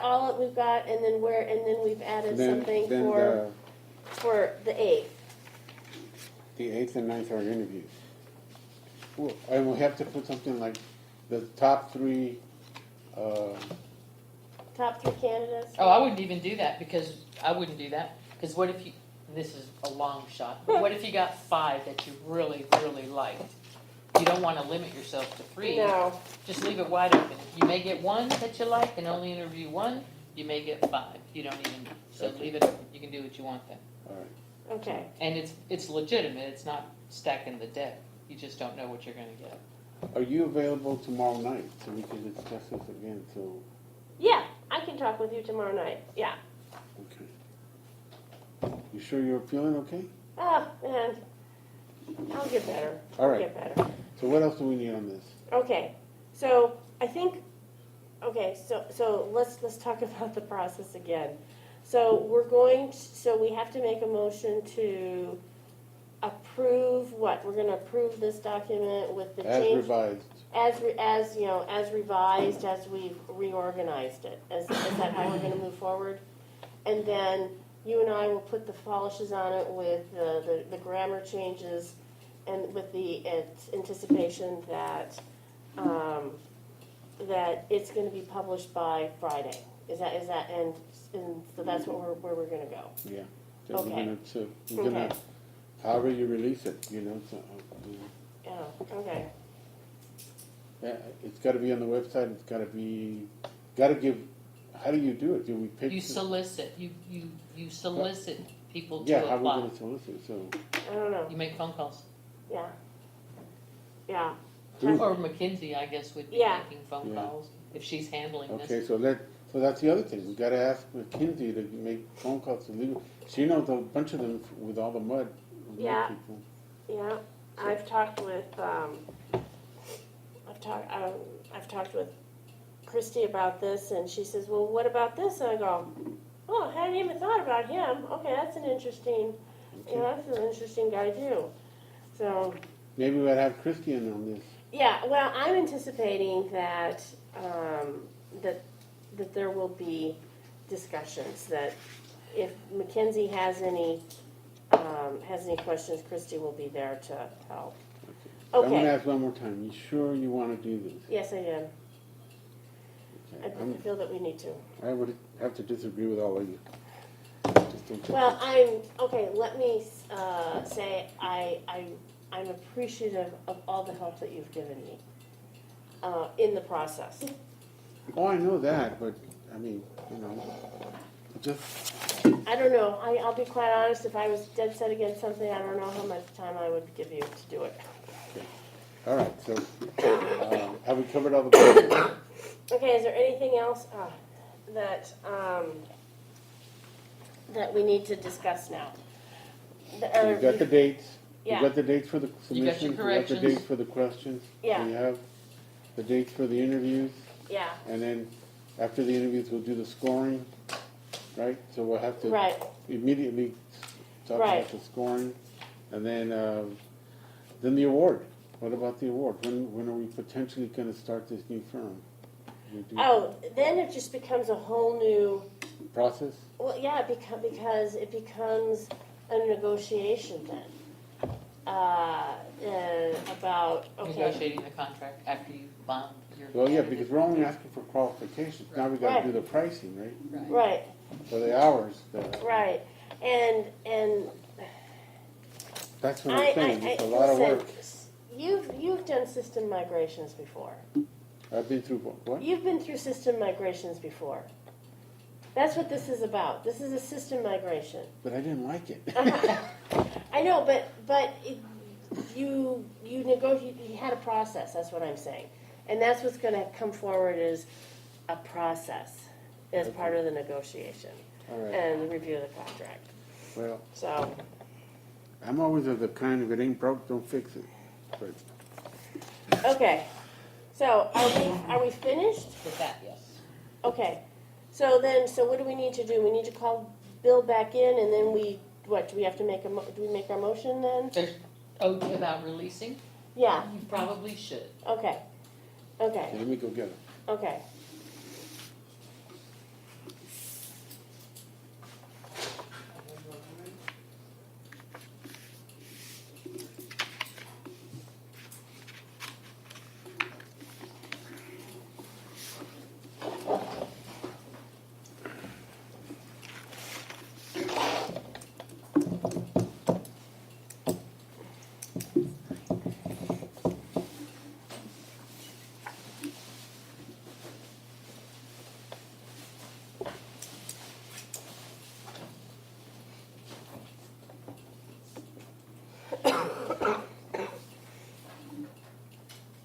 and then we've added something Then for the 8th. the 8th and 9th are interviews. Well, and we have to put something like the top 3, Top 3 candidates? Oh, I wouldn't even do that, because what if you, this is a long shot, but what if you got 5 that you really, really liked? You don't wanna limit yourself to 3. No, Just leave it wide open. You may get 1 that you like and only interview 1, you may get 5. You don't even, so leave it open. You can do what you want then. all right. okay. And it's legitimate, it's not stacking the deck. You just don't know what you're gonna get. Are you available tomorrow night, so we can discuss this again, so, Yeah, I can talk with you tomorrow night, yeah. okay. You sure you're feeling okay? Oh, man, I'll get better. All I'll right. get better. So what else do we need on this? Okay, so I think, so let's talk about the process again. So we have to make a motion to approve what? We're gonna approve this document with the As change? revised. As revised, as we've reorganized it. Is that how we're gonna move forward? And then you and I will put the polishes on it with the grammar changes and with the anticipation that, that it's gonna be published by Friday. Is that, and so that's where we're gonna go? Yeah. So Okay. we're gonna, Okay. however you release it, so, Yeah, okay. yeah, it's gotta be on the website, it's gotta give, how do you do it? Do we pick? You solicit, you solicit people Yeah, to how are we apply. gonna solicit, so, I don't know, You make phone calls. yeah. Yeah, Or McKinsey, I guess, would be Yeah. making phone Yeah. calls if she's handling okay, this. so that's the other thing, we gotta ask McKinsey to make phone calls to legal, she knows a bunch of them with all the mud Yeah. people. yeah. I've talked with, I've talked with Christy about this, and she says, well, what about this? And I go, oh, I hadn't even thought about him. Okay, that's an interesting, that's an interesting guy too. So, Maybe we'd have Christie in on this. yeah, well, I'm anticipating that, that there will be discussions, that if Mackenzie has any questions, Christy will be there to help. I'm gonna Okay, ask one more time, you sure you wanna do this? yes, I am. I Okay, feel that we need to. I would have to disagree with all of you. Just don't you- Well, okay, let me say, I'm appreciative of all the help that you've given me in the process. Oh, I know that, but, I mean, just, I don't know, I'll be quite honest, if I was dead set against something, I don't know how much time I would give you to do it. all right, so, have we covered all the bases? Okay, is there anything else that that we need to discuss now? You've got the dates, you've Yeah. got the dates for the You got your submissions, you got the corrections. dates for the questions. Yeah. We have the dates for the interviews, Yeah, and then after the interviews, we'll do the scoring, right? So we'll have to right, immediately talk Right. about the scoring, and then the award. What about the award? When are we potentially gonna start this new firm? We do- oh, then it just becomes a whole new, Process? well, yeah, because it becomes a negotiation then. About, okay, Negotiating the contract after you bond your. Well, yeah, candidate. because we're only asking for qualifications. Now we gotta Right. do the pricing, right? right, For the hours, right, and that's what I'm saying, it's a lot of listen, work. You've done system migrations before. I've been through what? You've been through system migrations before. That's what this is about. This is a system migration. But I didn't like it. I know, but you had a process. That's what I'm saying, and that's what's going to come forward is a process. as part of the negotiation All right, and the review of the contract. well, So, I'm always of the kind, if it ain't broke, don't fix it. But okay. So are we finished? With that, yes. Okay. So what do we need to do? We need to call Bill back in, and then do we have to make do we make our motion then? There's, oh, about releasing? Yeah. You probably should. Okay. Okay. let me go get it. Okay.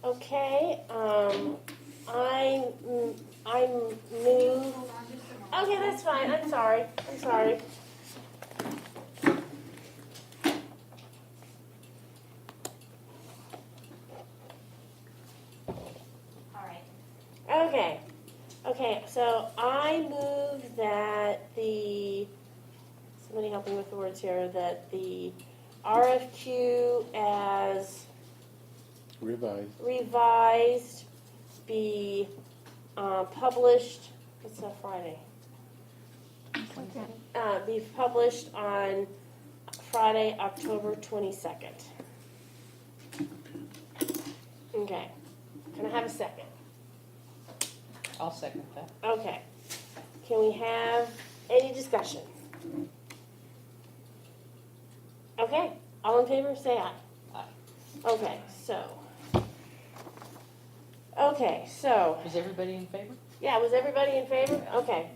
Okay, I'm new. Okay, that's fine, I'm sorry. Okay, so I move that somebody help me with the words here, that the RFQ as revised be published, what's that Friday? Be published on Friday, October 22nd. Okay, can I have a second? I'll second that. Okay, can we have any discussion? Okay, all in favor, say aye. Aye. Okay, so, Is everybody in favor? yeah, was everybody in favor? Okay.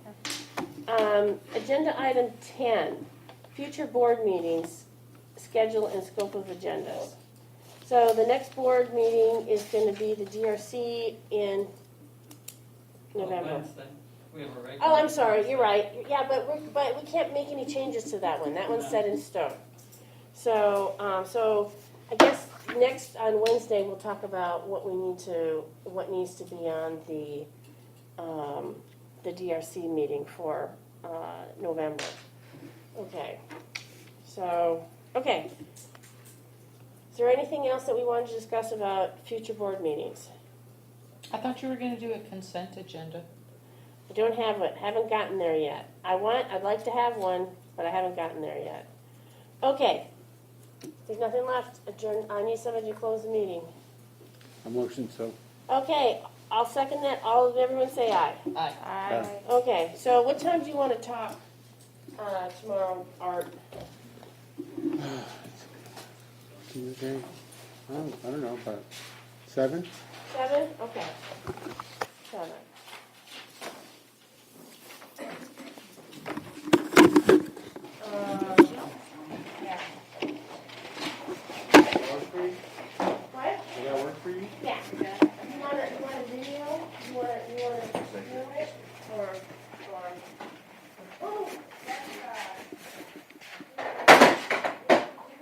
Agenda item 10, future board meetings, schedule and scope of agendas. So the next board meeting is going to be the DRC in November. Wednesday. We have a regular. Oh, I'm sorry, you're right. Yeah, but we can't make any changes to that one. That one's set in stone. So, I guess next on Wednesday, we'll talk about what needs to be on the DRC meeting for, November. Okay. So, okay. Is there anything else that we wanted to discuss about future board meetings? I thought you were gonna do a consent agenda. I don't have it, haven't gotten there yet. I'd like to have one, but I haven't gotten there yet. Okay, there's nothing left, adjourn, I need somebody to close the meeting. A motion, so. Okay, I'll second that, everyone say aye. Aye. Okay, so what time do you want to talk, tomorrow, Art? Tuesday, I don't know, about 7? 7? Okay. 7.